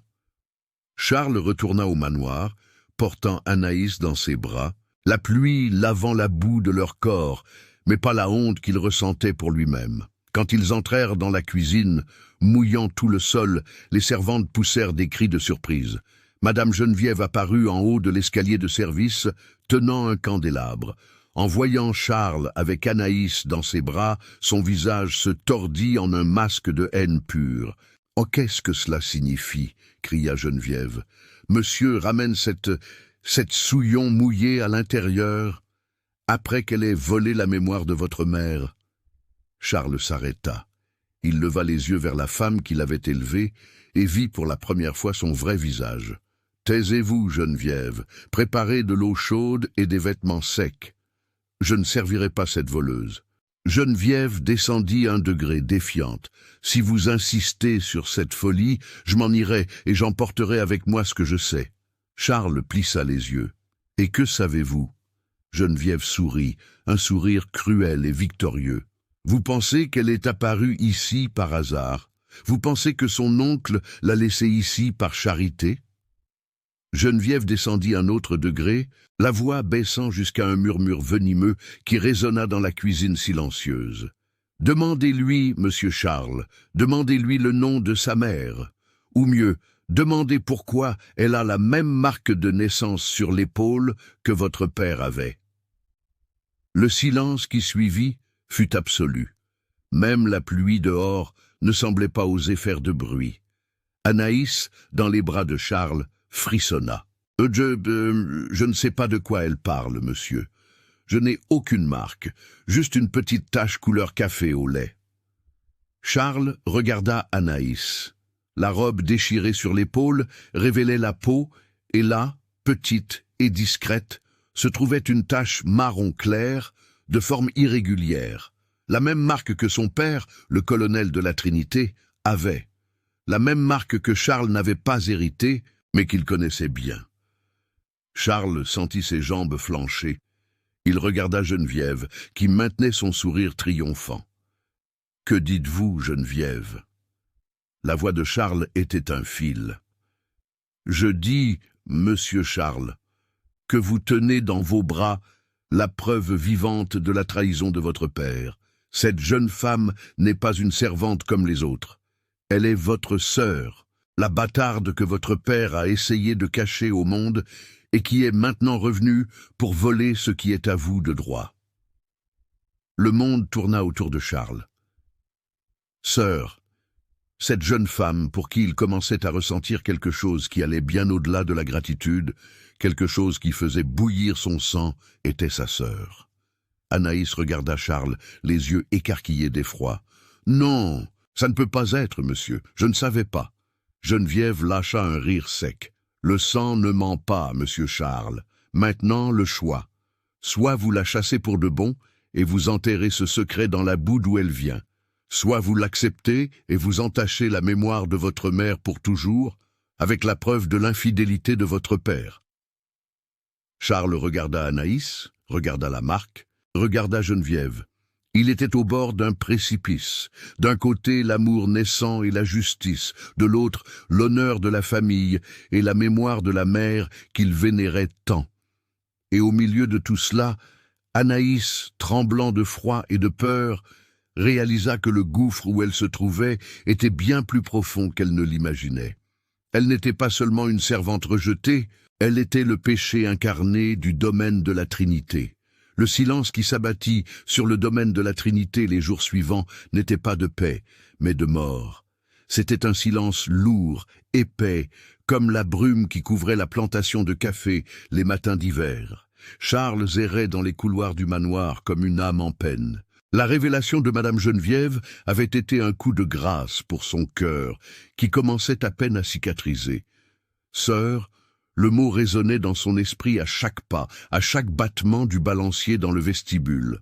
Charles retourna au manoir, portant Anaïs dans ses bras, la pluie lavant la boue de leur corps, mais pas la honte qu'il ressentait pour lui-même. Quand ils entrèrent dans la cuisine, mouillant tout le sol, les servantes poussèrent des cris de surprise. Madame Geneviève apparut en haut de l'escalier de service, tenant un candélabre. En voyant Charles avec Anaïs dans ses bras, son visage se tordit en un masque de haine pure. « Oh, qu'est-ce que cela signifie ?» cria Geneviève. « Monsieur ramène cette souillon mouillée à l'intérieur, après qu'elle ait volé la mémoire de votre mère. » Charles s'arrêta. Il leva les yeux vers la femme qui l'avait élevée et vit pour la première fois son vrai visage. « Taisez-vous, Geneviève, préparez de l'eau chaude et des vêtements secs. Je ne servirai pas cette voleuse. » Geneviève descendit 1 degré, défiante. « Si vous insistez sur cette folie, je m'en irai et j'emporterai avec moi ce que je sais. » Charles plissa les yeux. « Et que savez-vous » Geneviève sourit, un sourire cruel et victorieux. « Vous pensez qu'elle est apparue ici par hasard? Vous pensez que son oncle l'a laissée ici par charité ?» Geneviève descendit 1 autre degré, la voix baissant jusqu'à un murmure venimeux qui résonna dans la cuisine silencieuse. « Demandez-lui, monsieur Charles, demandez-lui le nom de sa mère. Ou mieux, demandez pourquoi elle a la même marque de naissance sur l'épaule que votre père avait. » Le silence qui suivit fut absolu. Même la pluie dehors ne semblait pas oser faire de bruit. Anaïs, dans les bras de Charles, frissonna. « Je ne sais pas de quoi elle parle, monsieur. Je n'ai aucune marque, juste une petite tache couleur café au lait. » Charles regarda Anaïs. La robe déchirée sur l'épaule révélait la peau, et là, petite et discrète, se trouvait une tache marron clair, de forme irrégulière, la même marque que son père, le colonel de la Trinité, avait, la même marque que Charles n'avait pas héritée, mais qu'il connaissait bien. Charles sentit ses jambes flancher. Il regarda Geneviève, qui maintenait son sourire triomphant. « Que dites-vous, Geneviève ?» La voix de Charles était un fil. « Je dis, monsieur Charles, que vous tenez dans vos bras la preuve vivante de la trahison de votre père. Cette jeune femme n'est pas une servante comme les autres. Elle est votre sœur, la bâtarde que votre père a essayé de cacher au monde et qui est maintenant revenue pour voler ce qui est à vous de droit. » Le monde tourna autour de Charles. « Sœur, Cette jeune femme, pour qui il commençait à ressentir quelque chose qui allait bien au-delà de la gratitude, quelque chose qui faisait bouillir son sang, était sa sœur. Anaïs regarda Charles, les yeux écarquillés d'effroi. « Non, ça ne peut pas être, monsieur, je ne savais pas. » Geneviève lâcha un rire sec. « Le sang ne ment pas, monsieur Charles. Maintenant, le choix. Soit vous la chassez pour de bon, et vous enterrez ce secret dans la boue d'où elle vient. Soit vous l'acceptez et vous entachez la mémoire de votre mère pour toujours, avec la preuve de l'infidélité de votre père. » Charles regarda Anaïs, regarda la marque, regarda Geneviève. Il était au bord d'un précipice. D'un côté, l'amour naissant et la justice, de l'autre, l'honneur de la famille et la mémoire de la mère qu'il vénérait tant. Et au milieu de tout cela, Anaïs, tremblant de froid et de peur, réalisa que le gouffre où elle se trouvait était bien plus profond qu'elle ne l'imaginait. Elle n'était pas seulement une servante rejetée, elle était le péché incarné du domaine de la Trinité. Le silence qui s'abattit sur le domaine de la Trinité les jours suivants n'était pas de paix, mais de mort. C'était un silence lourd, épais, comme la brume qui couvrait la plantation de café les matins d'hiver. Charles errait dans les couloirs du manoir comme une âme en peine. La révélation de Madame Geneviève avait été un coup de grâce pour son cœur, qui commençait à peine à cicatriser. Sœur, le mot résonnait dans son esprit à chaque pas, à chaque battement du balancier dans le vestibule.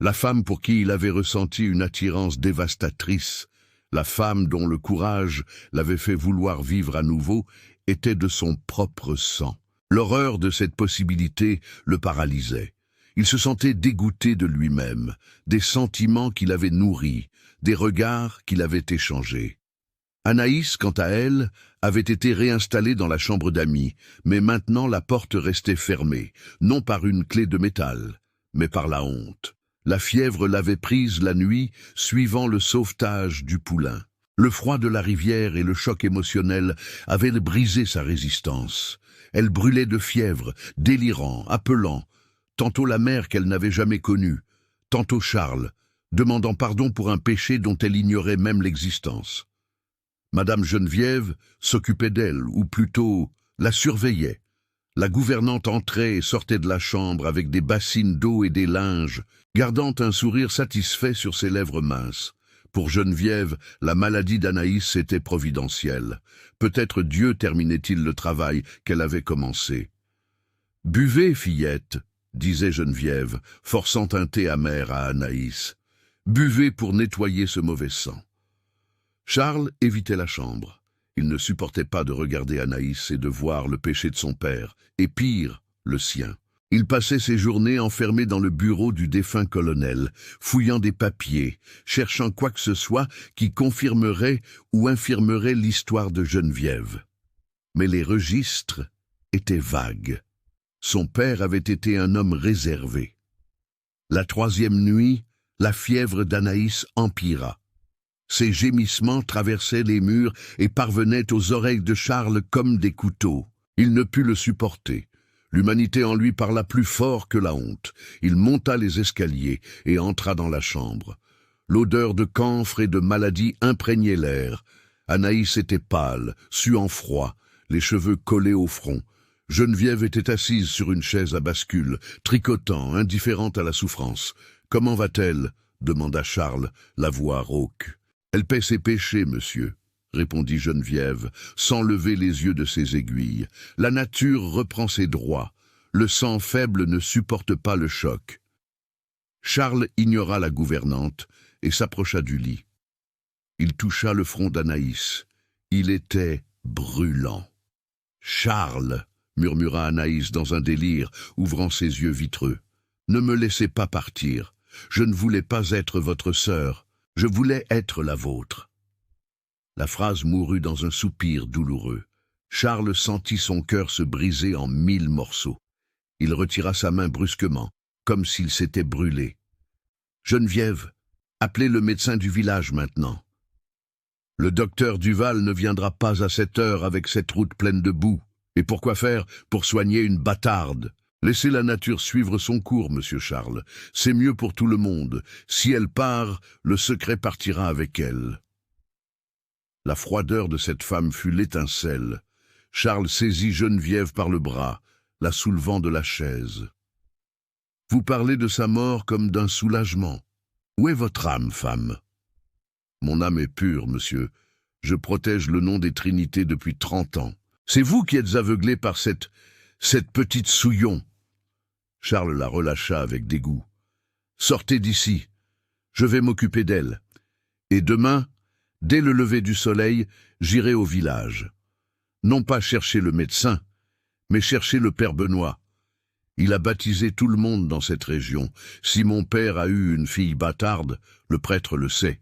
La femme pour qui il avait ressenti une attirance dévastatrice, la femme dont le courage l'avait fait vouloir vivre à nouveau, était de son propre sang. L'horreur de cette possibilité le paralysait. Il se sentait dégoûté de lui-même, des sentiments qu'il avait nourris, des regards qu'il avait échangés. Anaïs, quant à elle, avait été réinstallée dans la chambre d'amis, mais maintenant la porte restait fermée, non par une clé de métal, mais par la honte. La fièvre l'avait prise la nuit, suivant le sauvetage du poulain. Le froid de la rivière et le choc émotionnel avaient brisé sa résistance. Elle brûlait de fièvre, délirant, appelant, tantôt la mère qu'elle n'avait jamais connue, tantôt Charles, demandant pardon pour un péché dont elle ignorait même l'existence. Madame Geneviève s'occupait d'elle, ou plutôt la surveillait. La gouvernante entrait et sortait de la chambre avec des bassines d'eau et des linges, gardant un sourire satisfait sur ses lèvres minces. Pour Geneviève, la maladie d'Anaïs était providentielle. Peut-être Dieu terminait-il le travail qu'elle avait commencé. « Buvez, fillette », disait Geneviève, forçant un thé amer à Anaïs. « Buvez pour nettoyer ce mauvais sang. » Charles évitait la chambre. Il ne supportait pas de regarder Anaïs et de voir le péché de son père, et pire, le sien. Il passait ses journées enfermé dans le bureau du défunt colonel, fouillant des papiers, cherchant quoi que ce soit qui confirmerait ou infirmerait l'histoire de Geneviève. Mais les registres étaient vagues. Son père avait été un homme réservé. La troisième nuit, la fièvre d'Anaïs empira. Ses gémissements traversaient les murs et parvenaient aux oreilles de Charles comme des couteaux. Il ne put le supporter. L'humanité en lui parla plus fort que la honte. Il monta les escaliers et entra dans la chambre. L'odeur de camphre et de maladie imprégnait l'air. Anaïs était pâle, suant froid, les cheveux collés au front. Geneviève était assise sur une chaise à bascule, tricotant, indifférente à la souffrance. « Comment va-t-elle » demanda Charles, la voix rauque. « Elle paie ses péchés, monsieur », répondit Geneviève, sans lever les yeux de ses aiguilles. « La nature reprend ses droits. Le sang faible ne supporte pas le choc. » Charles ignora la gouvernante et s'approcha du lit. Il toucha le front d'Anaïs. Il était brûlant. « Charles !» murmura Anaïs dans un délire, ouvrant ses yeux vitreux. « Ne me laissez pas partir. Je ne voulais pas être votre sœur. Je voulais être la vôtre. » La phrase mourut dans un soupir douloureux. Charles sentit son cœur se briser en 1000 morceaux. Il retira sa main brusquement, comme s'il s'était brûlé. « Geneviève, appelez le médecin du village maintenant. »« Le docteur Duval ne viendra pas à cette heure avec cette route pleine de boue. Et pourquoi faire pour soigner une bâtarde ? Laissez la nature suivre son cours, monsieur Charles. C'est mieux pour tout le monde. Si elle part, le secret partira avec elle. » La froideur de cette femme fut l'étincelle. Charles saisit Geneviève par le bras, la soulevant de la chaise. « Vous parlez de sa mort comme d'un soulagement. Où est votre âme, femme ?»« Mon âme est pure, monsieur. Je protège le nom des Trinités depuis 30 ans. C'est vous qui êtes aveuglé par cette petite souillon. » Charles la relâcha avec dégoût. « Sortez d'ici. Je vais m'occuper d'elle. Et demain, dès le lever du soleil, j'irai au village. Non pas chercher le médecin, mais chercher le père Benoît. Il a baptisé tout le monde dans cette région. Si mon père a eu une fille bâtarde, le prêtre le sait. »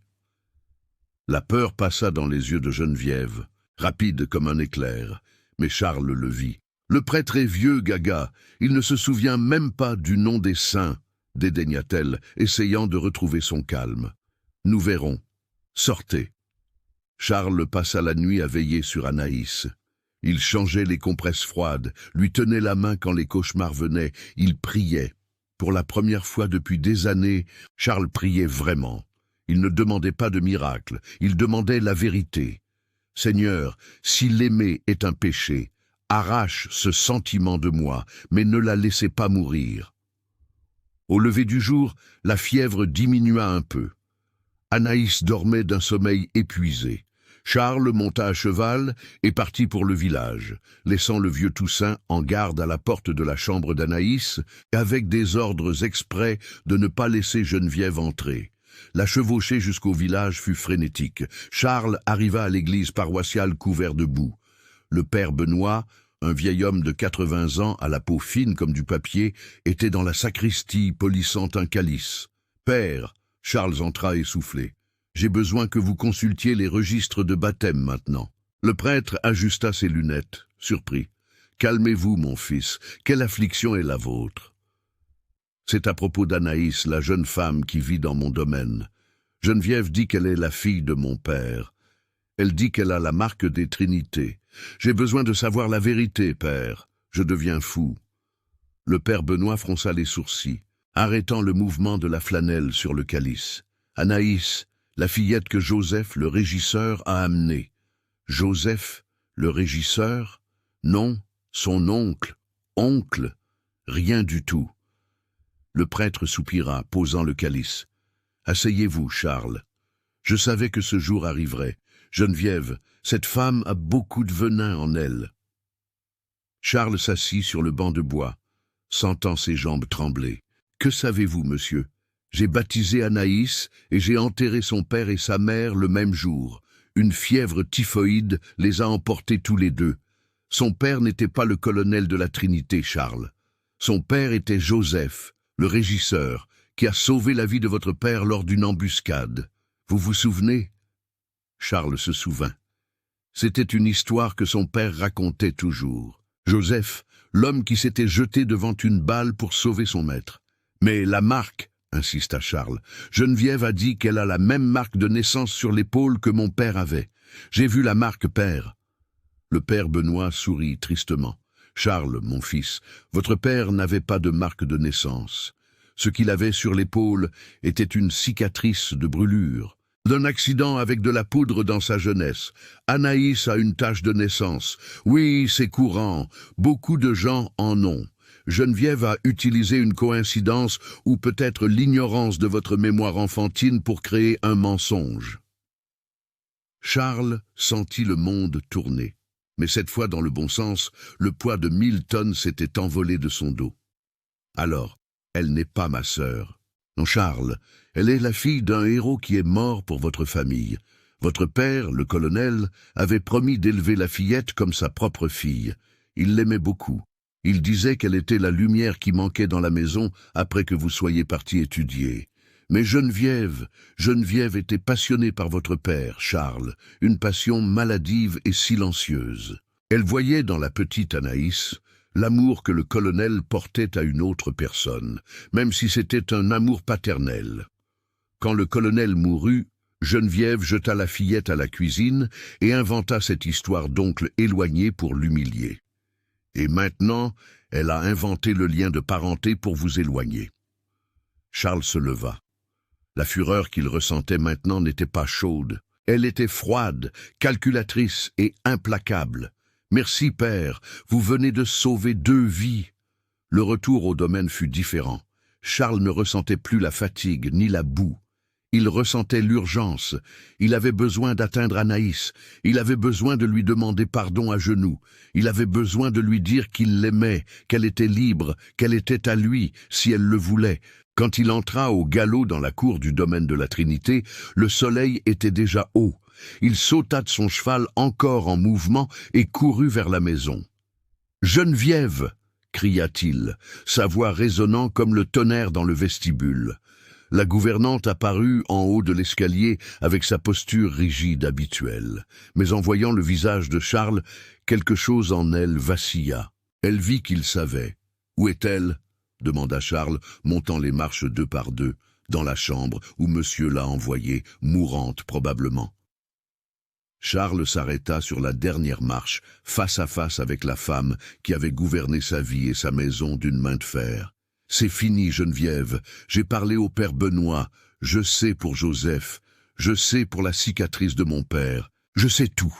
La peur passa dans les yeux de Geneviève, rapide comme un éclair, mais Charles le vit. « Le prêtre est vieux, gaga, il ne se souvient même pas du nom des saints, » dédaigna-t-elle, essayant de retrouver son calme. « Nous verrons. Sortez. » Charles passa la nuit à veiller sur Anaïs. Il changeait les compresses froides, lui tenait la main quand les cauchemars venaient, il priait. Pour la première fois depuis des années, Charles priait vraiment. Il ne demandait pas de miracle, il demandait la vérité. « Seigneur, si l'aimer est un péché, arrache ce sentiment de moi, mais ne la laissez pas mourir. » Au lever du jour, la fièvre diminua un peu. Anaïs dormait d'un sommeil épuisé. Charles monta à cheval et partit pour le village, laissant le vieux Toussaint en garde à la porte de la chambre d'Anaïs, avec des ordres exprès de ne pas laisser Geneviève entrer. La chevauchée jusqu'au village fut frénétique. Charles arriva à l'église paroissiale couvert de boue. Le père Benoît, un vieil homme de 80 ans à la peau fine comme du papier, était dans la sacristie polissant un calice. « Père !» Charles entra essoufflé. « J'ai besoin que vous consultiez les registres de baptême maintenant. » Le prêtre ajusta ses lunettes, surpris. « Calmez-vous, mon fils, quelle affliction est la vôtre ?» « C'est à propos d'Anaïs, la jeune femme qui vit dans mon domaine. Geneviève dit qu'elle est la fille de mon père. Elle dit qu'elle a la marque des Trinités. J'ai besoin de savoir la vérité, père. Je deviens fou. » Le père Benoît fronça les sourcils, arrêtant le mouvement de la flanelle sur le calice. « Anaïs, la fillette que Joseph, le régisseur, a amenée. »« Joseph, le régisseur ? Non, son oncle. Oncle ? Rien du tout. » Le prêtre soupira, posant le calice. « Asseyez-vous, Charles. Je savais que ce jour arriverait. Geneviève, cette femme a beaucoup de venin en elle. » Charles s'assit sur le banc de bois, sentant ses jambes trembler. « Que savez-vous, monsieur ? J'ai baptisé Anaïs et j'ai enterré son père et sa mère le même jour. Une fièvre typhoïde les a emportés tous les deux. Son père n'était pas le colonel de la Trinité, Charles. Son père était Joseph, le régisseur, qui a sauvé la vie de votre père lors d'une embuscade. Vous vous souvenez ?» Charles se souvint. C'était une histoire que son père racontait toujours. Joseph, l'homme qui s'était jeté devant une balle pour sauver son maître. « Mais la marque, » insista Charles. « Geneviève a dit qu'elle a la même marque de naissance sur l'épaule que mon père avait. J'ai vu la marque, père. » Le père Benoît sourit tristement. « Charles, mon fils, votre père n'avait pas de marque de naissance. Ce qu'il avait sur l'épaule était une cicatrice de brûlure. D'un accident avec de la poudre dans sa jeunesse. Anaïs a une tache de naissance. Oui, c'est courant. Beaucoup de gens en ont. Geneviève a utilisé une coïncidence ou peut-être l'ignorance de votre mémoire enfantine pour créer un mensonge. » Charles sentit le monde tourner. Mais cette fois dans le bon sens, le poids de 1000 tonnes s'était envolé de son dos. « Alors, elle n'est pas ma sœur. Non, Charles, elle est la fille d'un héros qui est mort pour votre famille. Votre père, le colonel, avait promis d'élever la fillette comme sa propre fille. Il l'aimait beaucoup. Il disait qu'elle était la lumière qui manquait dans la maison après que vous soyez parti étudier. Mais Geneviève était passionnée par votre père, Charles, une passion maladive et silencieuse. Elle voyait dans la petite Anaïs l'amour que le colonel portait à une autre personne, même si c'était un amour paternel. Quand le colonel mourut, Geneviève jeta la fillette à la cuisine et inventa cette histoire d'oncle éloigné pour l'humilier. Et maintenant, elle a inventé le lien de parenté pour vous éloigner. » Charles se leva. La fureur qu'il ressentait maintenant n'était pas chaude, Elle était froide, calculatrice et implacable. « Merci, père, vous venez de sauver 2 vies. » Le retour au domaine fut différent. Charles ne ressentait plus la fatigue ni la boue. Il ressentait l'urgence. Il avait besoin d'atteindre Anaïs. Il avait besoin de lui demander pardon à genoux. Il avait besoin de lui dire qu'il l'aimait, qu'elle était libre, qu'elle était à lui, si elle le voulait. Quand il entra au galop dans la cour du domaine de la Trinité, le soleil était déjà haut. Il sauta de son cheval encore en mouvement et courut vers la maison. « Geneviève !» cria-t-il, sa voix résonnant comme le tonnerre dans le vestibule. La gouvernante apparut en haut de l'escalier avec sa posture rigide habituelle. Mais en voyant le visage de Charles, quelque chose en elle vacilla. Elle vit qu'il savait. « Où est-elle » demanda Charles, montant les marches 2 par 2, dans la chambre où monsieur l'a envoyée, mourante probablement. Charles s'arrêta sur la dernière marche, face à face avec la femme qui avait gouverné sa vie et sa maison d'une main de fer. « C'est fini, Geneviève. J'ai parlé au père Benoît. Je sais pour Joseph. Je sais pour la cicatrice de mon père. Je sais tout. »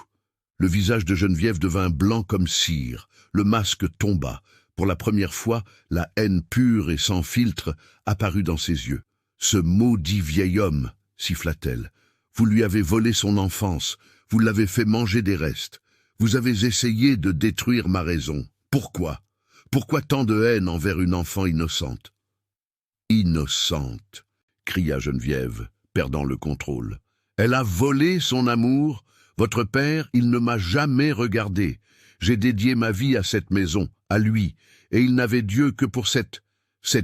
Le visage de Geneviève devint blanc comme cire. Le masque tomba. Pour la première fois, la haine pure et sans filtre apparut dans ses yeux. « Ce maudit vieil homme, siffla-t-elle. Vous lui avez volé son enfance. Vous l'avez fait manger des restes. Vous avez essayé de détruire ma raison. Pourquoi ? Pourquoi tant de haine envers une enfant innocente ?»« Innocente !» cria Geneviève, perdant le contrôle. « Elle a volé son amour. Votre père, il ne m'a jamais regardé. J'ai dédié ma vie à cette maison, à lui, et il n'avait Dieu que pour cette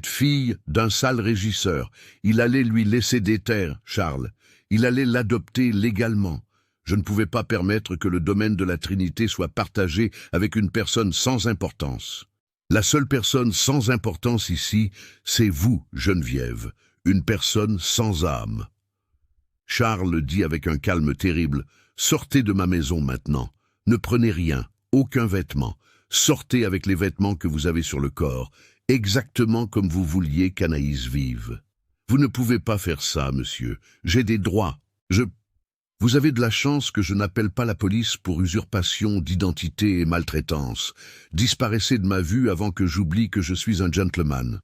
fille d'un sale régisseur. Il allait lui laisser des terres, Charles. Il allait l'adopter légalement. Je ne pouvais pas permettre que le domaine de la Trinité soit partagé avec une personne sans importance. La seule personne sans importance ici, c'est vous, Geneviève, une personne sans âme. » Charles dit avec un calme terrible, « Sortez de ma maison maintenant. Ne prenez rien, aucun vêtement. Sortez avec les vêtements que vous avez sur le corps, exactement comme vous vouliez qu'Anaïs vive. Vous ne pouvez pas faire ça, monsieur. J'ai des droits. Vous avez de la chance que je n'appelle pas la police pour usurpation d'identité et maltraitance. Disparaissez de ma vue avant que j'oublie que je suis un gentleman. »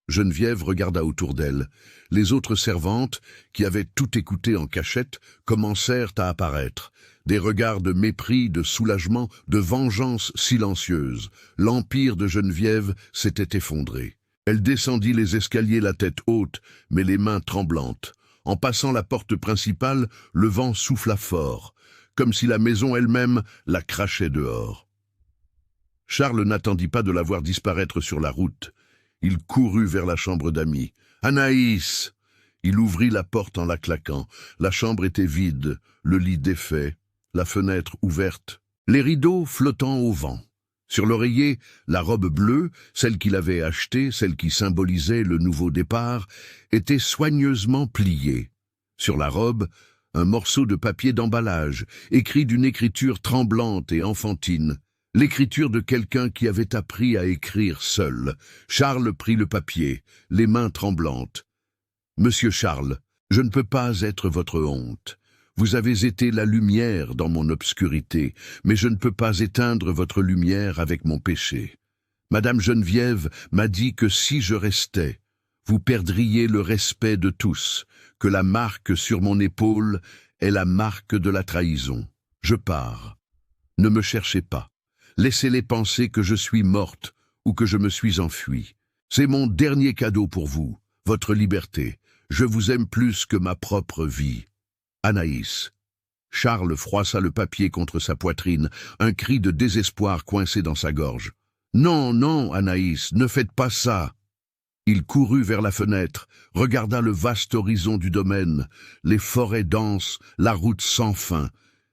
Geneviève regarda autour d'elle. Les autres servantes, qui avaient tout écouté en cachette, commencèrent à apparaître. Des regards de mépris, de soulagement, de vengeance silencieuse. L'empire de Geneviève s'était effondré. Elle descendit les escaliers la tête haute, mais les mains tremblantes. En passant la porte principale, le vent souffla fort, comme si la maison elle-même la crachait dehors. Charles n'attendit pas de la voir disparaître sur la route. Il courut vers la chambre d'amis. « Anaïs !» Il ouvrit la porte en la claquant. La chambre était vide, le lit défait, la fenêtre ouverte, les rideaux flottant au vent. Sur l'oreiller, la robe bleue, celle qu'il avait achetée, celle qui symbolisait le nouveau départ, était soigneusement pliée. Sur la robe, un morceau de papier d'emballage, écrit d'une écriture tremblante et enfantine, l'écriture de quelqu'un qui avait appris à écrire seul. Charles prit le papier, les mains tremblantes. « Monsieur Charles, je ne peux pas être votre honte. Vous avez été la lumière dans mon obscurité, mais je ne peux pas éteindre votre lumière avec mon péché. Madame Geneviève m'a dit que si je restais, vous perdriez le respect de tous, que la marque sur mon épaule est la marque de la trahison. Je pars. Ne me cherchez pas. Laissez-les penser que je suis morte ou que je me suis enfuie. C'est mon dernier cadeau pour vous, votre liberté. Je vous aime plus que ma propre vie. Anaïs. » Charles froissa le papier contre sa poitrine, un cri de désespoir coincé dans sa gorge. « Non, non, Anaïs, ne faites pas ça !» Il courut vers la fenêtre, regarda le vaste horizon du domaine, les forêts denses, la route sans fin.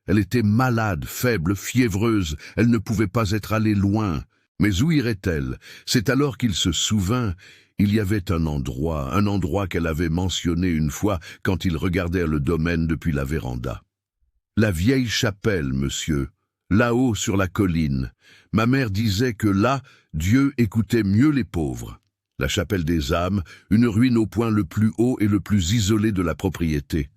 Elle était malade, faible, fiévreuse, elle ne pouvait pas être allée loin. Mais où irait-elle? C'est alors qu'il se souvint. Il y avait un endroit qu'elle avait mentionné une fois quand ils regardèrent le domaine depuis la véranda. « La vieille chapelle, monsieur, là-haut sur la colline. Ma mère disait que là, Dieu écoutait mieux les pauvres. La chapelle des âmes, une ruine au point le plus haut et le plus isolé de la propriété. »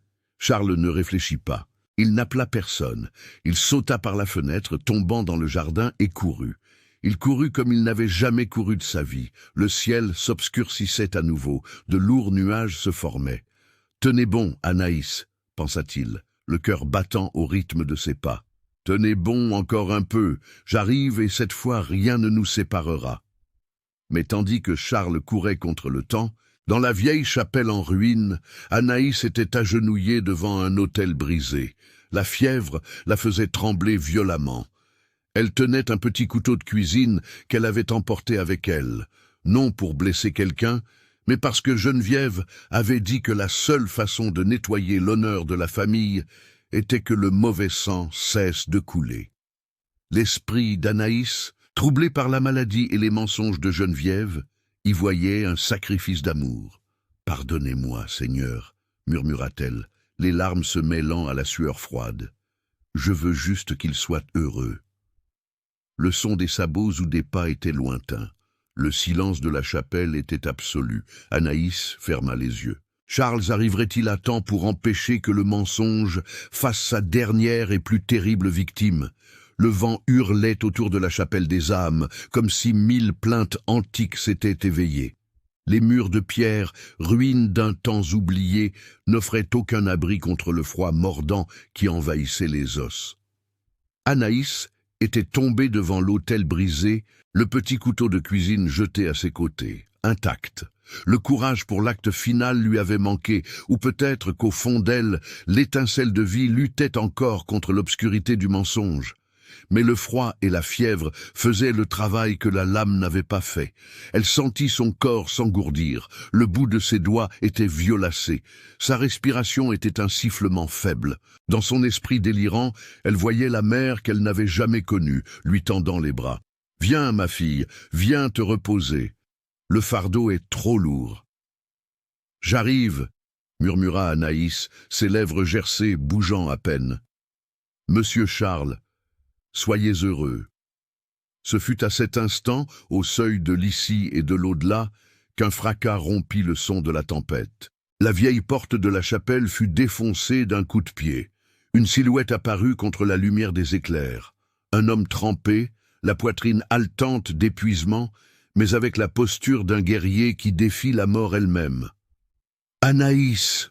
Charles ne réfléchit pas. Il n'appela personne. Il sauta par la fenêtre, tombant dans le jardin, et courut. Il courut comme il n'avait jamais couru de sa vie. Le ciel s'obscurcissait à nouveau. De lourds nuages se formaient. « Tenez bon, Anaïs », pensa-t-il, le cœur battant au rythme de ses pas. « Tenez bon encore un peu. J'arrive et cette fois rien ne nous séparera. » Mais tandis que Charles courait contre le temps, dans la vieille chapelle en ruine, Anaïs était agenouillée devant un autel brisé. La fièvre la faisait trembler violemment. Elle tenait un petit couteau de cuisine qu'elle avait emporté avec elle, non pour blesser quelqu'un, mais parce que Geneviève avait dit que la seule façon de nettoyer l'honneur de la famille était que le mauvais sang cesse de couler. L'esprit d'Anaïs, troublé par la maladie et les mensonges de Geneviève, y voyait un sacrifice d'amour. « Pardonnez-moi, Seigneur », murmura-t-elle, les larmes se mêlant à la sueur froide. « Je veux juste qu'il soit heureux. » Le son des sabots ou des pas était lointain. Le silence de la chapelle était absolu. Anaïs ferma les yeux. Charles arriverait-il à temps pour empêcher que le mensonge fasse sa dernière et plus terrible victime? Le vent hurlait autour de la chapelle des âmes, comme si 1000 plaintes antiques s'étaient éveillées. Les murs de pierre, ruines d'un temps oublié, n'offraient aucun abri contre le froid mordant qui envahissait les os. Anaïs était tombée devant l'autel brisé, le petit couteau de cuisine jeté à ses côtés, intact. Le courage pour l'acte final lui avait manqué, ou peut-être qu'au fond d'elle, l'étincelle de vie luttait encore contre l'obscurité du mensonge. Mais le froid et la fièvre faisaient le travail que la lame n'avait pas fait. Elle sentit son corps s'engourdir, le bout de ses doigts était violacé. Sa respiration était un sifflement faible. Dans son esprit délirant, elle voyait la mère qu'elle n'avait jamais connue, lui tendant les bras. « Viens, ma fille, viens te reposer. Le fardeau est trop lourd. »« J'arrive, » murmura Anaïs, ses lèvres gercées, bougeant à peine. « Monsieur Charles, soyez heureux. » Ce fut à cet instant, au seuil de l'ici et de l'au-delà, qu'un fracas rompit le son de la tempête. La vieille porte de la chapelle fut défoncée d'un coup de pied. Une silhouette apparut contre la lumière des éclairs. Un homme trempé, la poitrine haletante d'épuisement, mais avec la posture d'un guerrier qui défie la mort elle-même. « Anaïs !»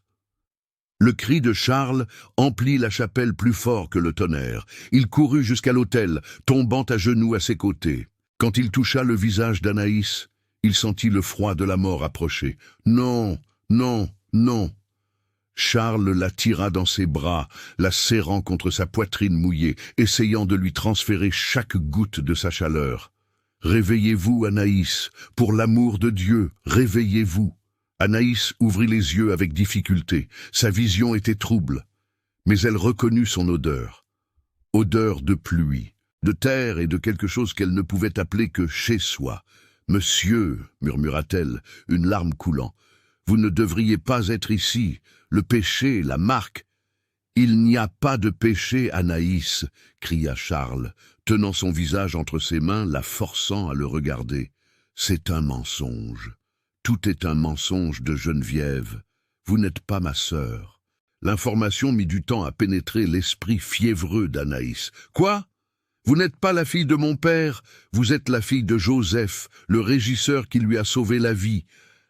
Le cri de Charles emplit la chapelle plus fort que le tonnerre. Il courut jusqu'à l'autel, tombant à genoux à ses côtés. Quand il toucha le visage d'Anaïs, il sentit le froid de la mort approcher. « Non, non, non !» Charles la tira dans ses bras, la serrant contre sa poitrine mouillée, essayant de lui transférer chaque goutte de sa chaleur. « Réveillez-vous, Anaïs, pour l'amour de Dieu, réveillez-vous !» Anaïs ouvrit les yeux avec difficulté. Sa vision était trouble, mais elle reconnut son odeur. Odeur de pluie, de terre et de quelque chose qu'elle ne pouvait appeler que chez soi. « Monsieur, » murmura-t-elle, une larme coulant, « vous ne devriez pas être ici. Le péché, la marque. »« Il n'y a pas de péché, Anaïs, » cria Charles, tenant son visage entre ses mains, la forçant à le regarder. « C'est un mensonge. Tout est un mensonge de Geneviève. Vous n'êtes pas ma sœur. » L'information mit du temps à pénétrer l'esprit fiévreux d'Anaïs. « Quoi ? Vous n'êtes pas la fille de mon père, vous êtes la fille de Joseph, le régisseur qui lui a sauvé la vie.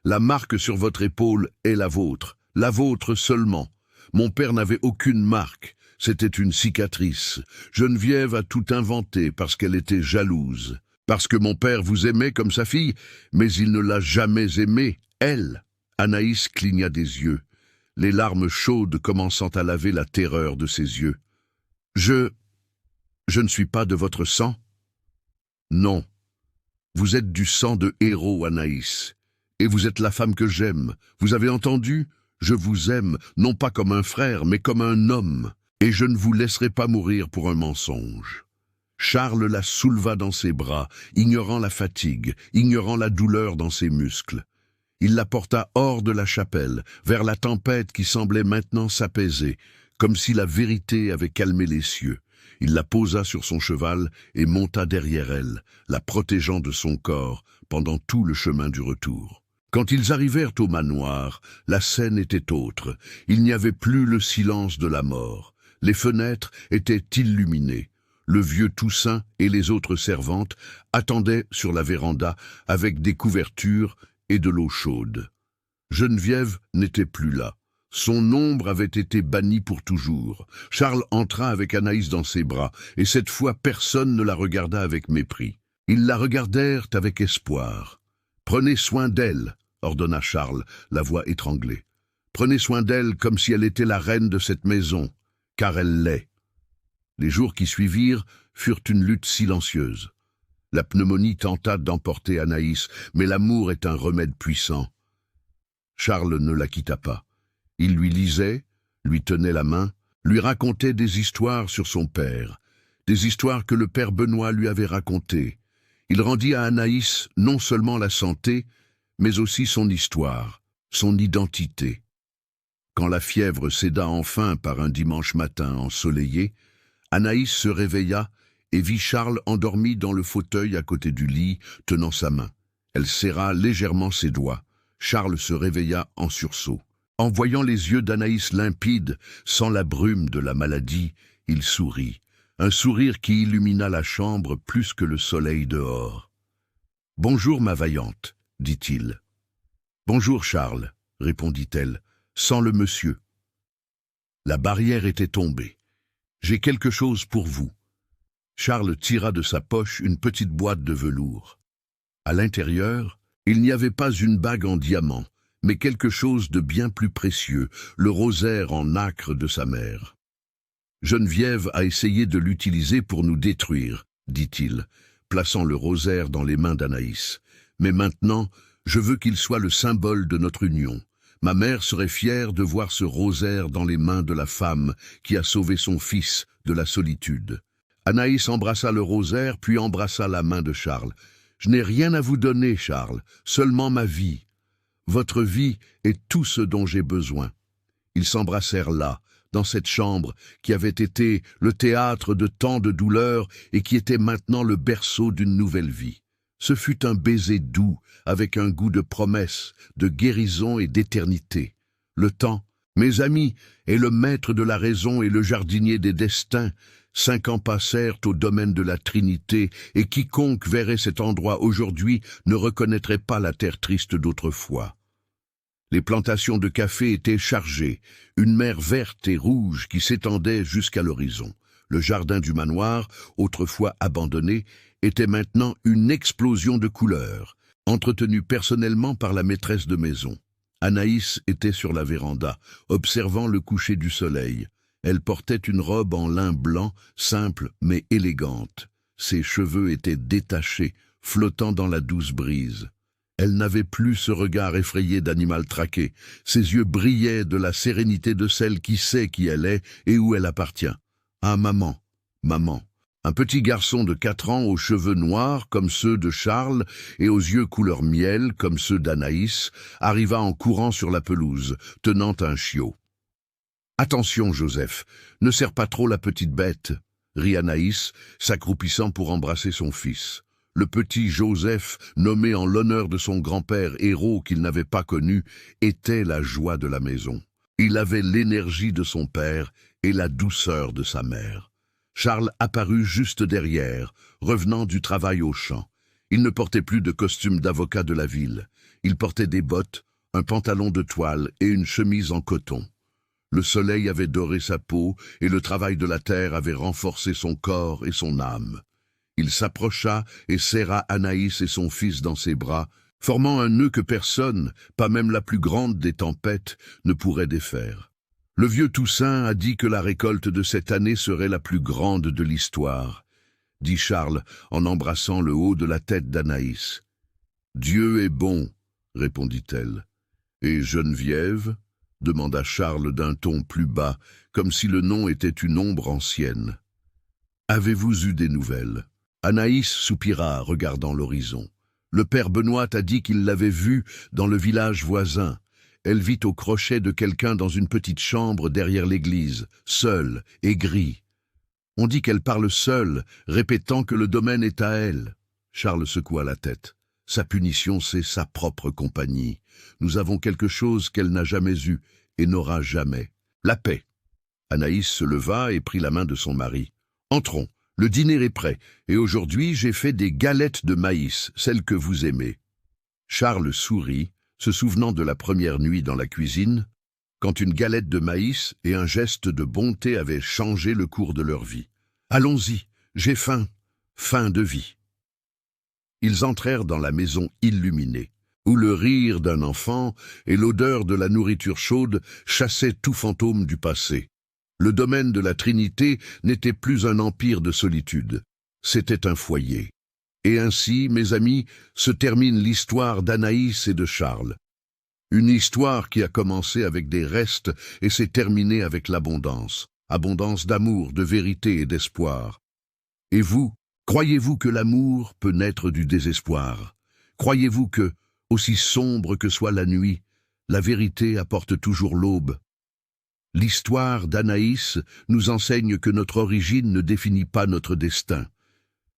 La marque sur votre épaule est la vôtre seulement. Mon père n'avait aucune marque, c'était une cicatrice. Geneviève a tout inventé parce qu'elle était jalouse. Parce que mon père vous aimait comme sa fille, mais il ne l'a jamais aimée, elle. » Anaïs cligna des yeux, les larmes chaudes commençant à laver la terreur de ses yeux. « Je ne suis pas de votre sang ?»« Non. Vous êtes du sang de héros, Anaïs. Et vous êtes la femme que j'aime. Vous avez entendu ? Je vous aime, non pas comme un frère, mais comme un homme. Et je ne vous laisserai pas mourir pour un mensonge. » Charles la souleva dans ses bras, ignorant la fatigue, ignorant la douleur dans ses muscles. Il la porta hors de la chapelle, vers la tempête qui semblait maintenant s'apaiser, comme si la vérité avait calmé les cieux. Il la posa sur son cheval et monta derrière elle, la protégeant de son corps pendant tout le chemin du retour. Quand ils arrivèrent au manoir, la scène était autre. Il n'y avait plus le silence de la mort. Les fenêtres étaient illuminées. Le vieux Toussaint et les autres servantes attendaient sur la véranda avec des couvertures et de l'eau chaude. Geneviève n'était plus là. Son ombre avait été bannie pour toujours. Charles entra avec Anaïs dans ses bras, et cette fois personne ne la regarda avec mépris. Ils la regardèrent avec espoir. « Prenez soin d'elle », ordonna Charles, la voix étranglée. « Prenez soin d'elle comme si elle était la reine de cette maison, car elle l'est. » Les jours qui suivirent furent une lutte silencieuse. La pneumonie tenta d'emporter Anaïs, mais l'amour est un remède puissant. Charles ne la quitta pas. Il lui lisait, lui tenait la main, lui racontait des histoires sur son père, des histoires que le père Benoît lui avait racontées. Il rendit à Anaïs non seulement la santé, mais aussi son histoire, son identité. Quand la fièvre céda enfin par un dimanche matin ensoleillé, Anaïs se réveilla et vit Charles endormi dans le fauteuil à côté du lit, tenant sa main. Elle serra légèrement ses doigts. Charles se réveilla en sursaut. En voyant les yeux d'Anaïs limpides, sans la brume de la maladie, il sourit. Un sourire qui illumina la chambre plus que le soleil dehors. « Bonjour, ma vaillante, » dit-il. « Bonjour, Charles, » répondit-elle, sans le monsieur. La barrière était tombée. « J'ai quelque chose pour vous. » Charles tira de sa poche une petite boîte de velours. À l'intérieur, il n'y avait pas une bague en diamant, mais quelque chose de bien plus précieux, le rosaire en nacre de sa mère. « Geneviève a essayé de l'utiliser pour nous détruire, » dit-il, plaçant le rosaire dans les mains d'Anaïs. « Mais maintenant, je veux qu'il soit le symbole de notre union. Ma mère serait fière de voir ce rosaire dans les mains de la femme qui a sauvé son fils de la solitude. » Anaïs embrassa le rosaire, puis embrassa la main de Charles. « Je n'ai rien à vous donner, Charles, seulement ma vie. Votre vie est tout ce dont j'ai besoin. » Ils s'embrassèrent là, dans cette chambre qui avait été le théâtre de tant de douleurs et qui était maintenant le berceau d'une nouvelle vie. Ce fut un baiser doux, avec un goût de promesse, de guérison et d'éternité. Le temps, mes amis, est le maître de la raison et le jardinier des destins. 5 ans passèrent au domaine de la Trinité, et quiconque verrait cet endroit aujourd'hui ne reconnaîtrait pas la terre triste d'autrefois. Les plantations de café étaient chargées, une mer verte et rouge qui s'étendait jusqu'à l'horizon. Le jardin du manoir, autrefois abandonné, était maintenant une explosion de couleurs, entretenue personnellement par la maîtresse de maison. Anaïs était sur la véranda, observant le coucher du soleil. Elle portait une robe en lin blanc, simple mais élégante. Ses cheveux étaient détachés, flottant dans la douce brise. Elle n'avait plus ce regard effrayé d'animal traqué. Ses yeux brillaient de la sérénité de celle qui sait qui elle est et où elle appartient. Ah, maman, maman. Un petit garçon de 4 ans aux cheveux noirs comme ceux de Charles et aux yeux couleur miel comme ceux d'Anaïs arriva en courant sur la pelouse, tenant un chiot. « Attention, Joseph, ne serre pas trop la petite bête » rit Anaïs, s'accroupissant pour embrasser son fils. Le petit Joseph, nommé en l'honneur de son grand-père, héros qu'il n'avait pas connu, était la joie de la maison. Il avait l'énergie de son père et la douceur de sa mère. Charles apparut juste derrière, revenant du travail au champ. Il ne portait plus de costume d'avocat de la ville. Il portait des bottes, un pantalon de toile et une chemise en coton. Le soleil avait doré sa peau et le travail de la terre avait renforcé son corps et son âme. Il s'approcha et serra Anaïs et son fils dans ses bras, formant un nœud que personne, pas même la plus grande des tempêtes, ne pourrait défaire. Le vieux Toussaint a dit que la récolte de cette année serait la plus grande de l'histoire, dit Charles en embrassant le haut de la tête d'Anaïs. Dieu est bon, répondit-elle. Et Geneviève? Demanda Charles d'un ton plus bas, comme si le nom était une ombre ancienne. Avez-vous eu des nouvelles? Anaïs soupira, regardant l'horizon. Le père Benoît a dit qu'il l'avait vue dans le village voisin. Elle vit au crochet de quelqu'un dans une petite chambre derrière l'église, seule, aigrie. On dit qu'elle parle seule, répétant que le domaine est à elle. Charles secoua la tête. Sa punition, c'est sa propre compagnie. Nous avons quelque chose qu'elle n'a jamais eu et n'aura jamais. La paix. Anaïs se leva et prit la main de son mari. Entrons, le dîner est prêt, et aujourd'hui j'ai fait des galettes de maïs, celles que vous aimez. Charles sourit, se souvenant de la première nuit dans la cuisine, quand une galette de maïs et un geste de bonté avaient changé le cours de leur vie. Allons-y, j'ai faim, faim de vie. Ils entrèrent dans la maison illuminée, où le rire d'un enfant et l'odeur de la nourriture chaude chassaient tout fantôme du passé. Le domaine de la Trinité n'était plus un empire de solitude, c'était un foyer. Et ainsi, mes amis, se termine l'histoire d'Anaïs et de Charles. Une histoire qui a commencé avec des restes et s'est terminée avec l'abondance. Abondance d'amour, de vérité et d'espoir. Et vous, croyez-vous que l'amour peut naître du désespoir? Croyez-vous que, aussi sombre que soit la nuit, la vérité apporte toujours l'aube? L'histoire d'Anaïs nous enseigne que notre origine ne définit pas notre destin.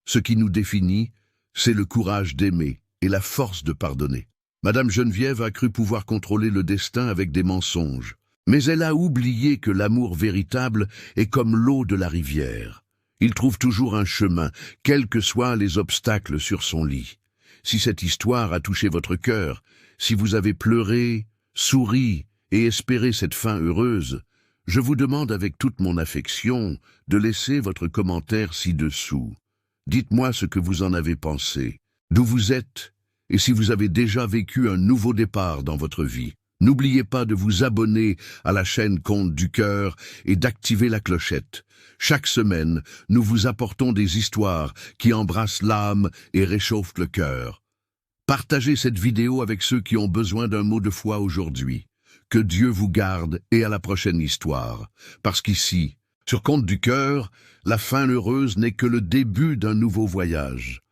Ce qui nous définit, c'est le courage d'aimer et la force de pardonner. Madame Geneviève a cru pouvoir contrôler le destin avec des mensonges, mais elle a oublié que l'amour véritable est comme l'eau de la rivière. Il trouve toujours un chemin, quels que soient les obstacles sur son lit. Si cette histoire a touché votre cœur, si vous avez pleuré, souri et espéré cette fin heureuse, je vous demande avec toute mon affection de laisser votre commentaire ci-dessous. Dites-moi ce que vous en avez pensé, d'où vous êtes, et si vous avez déjà vécu un nouveau départ dans votre vie. N'oubliez pas de vous abonner à la chaîne Contes du Cœur et d'activer la clochette. Chaque semaine, nous vous apportons des histoires qui embrassent l'âme et réchauffent le cœur. Partagez cette vidéo avec ceux qui ont besoin d'un mot de foi aujourd'hui. Que Dieu vous garde et à la prochaine histoire. Parce qu'ici, sur Contes du Cœur, la fin heureuse n'est que le début d'un nouveau voyage.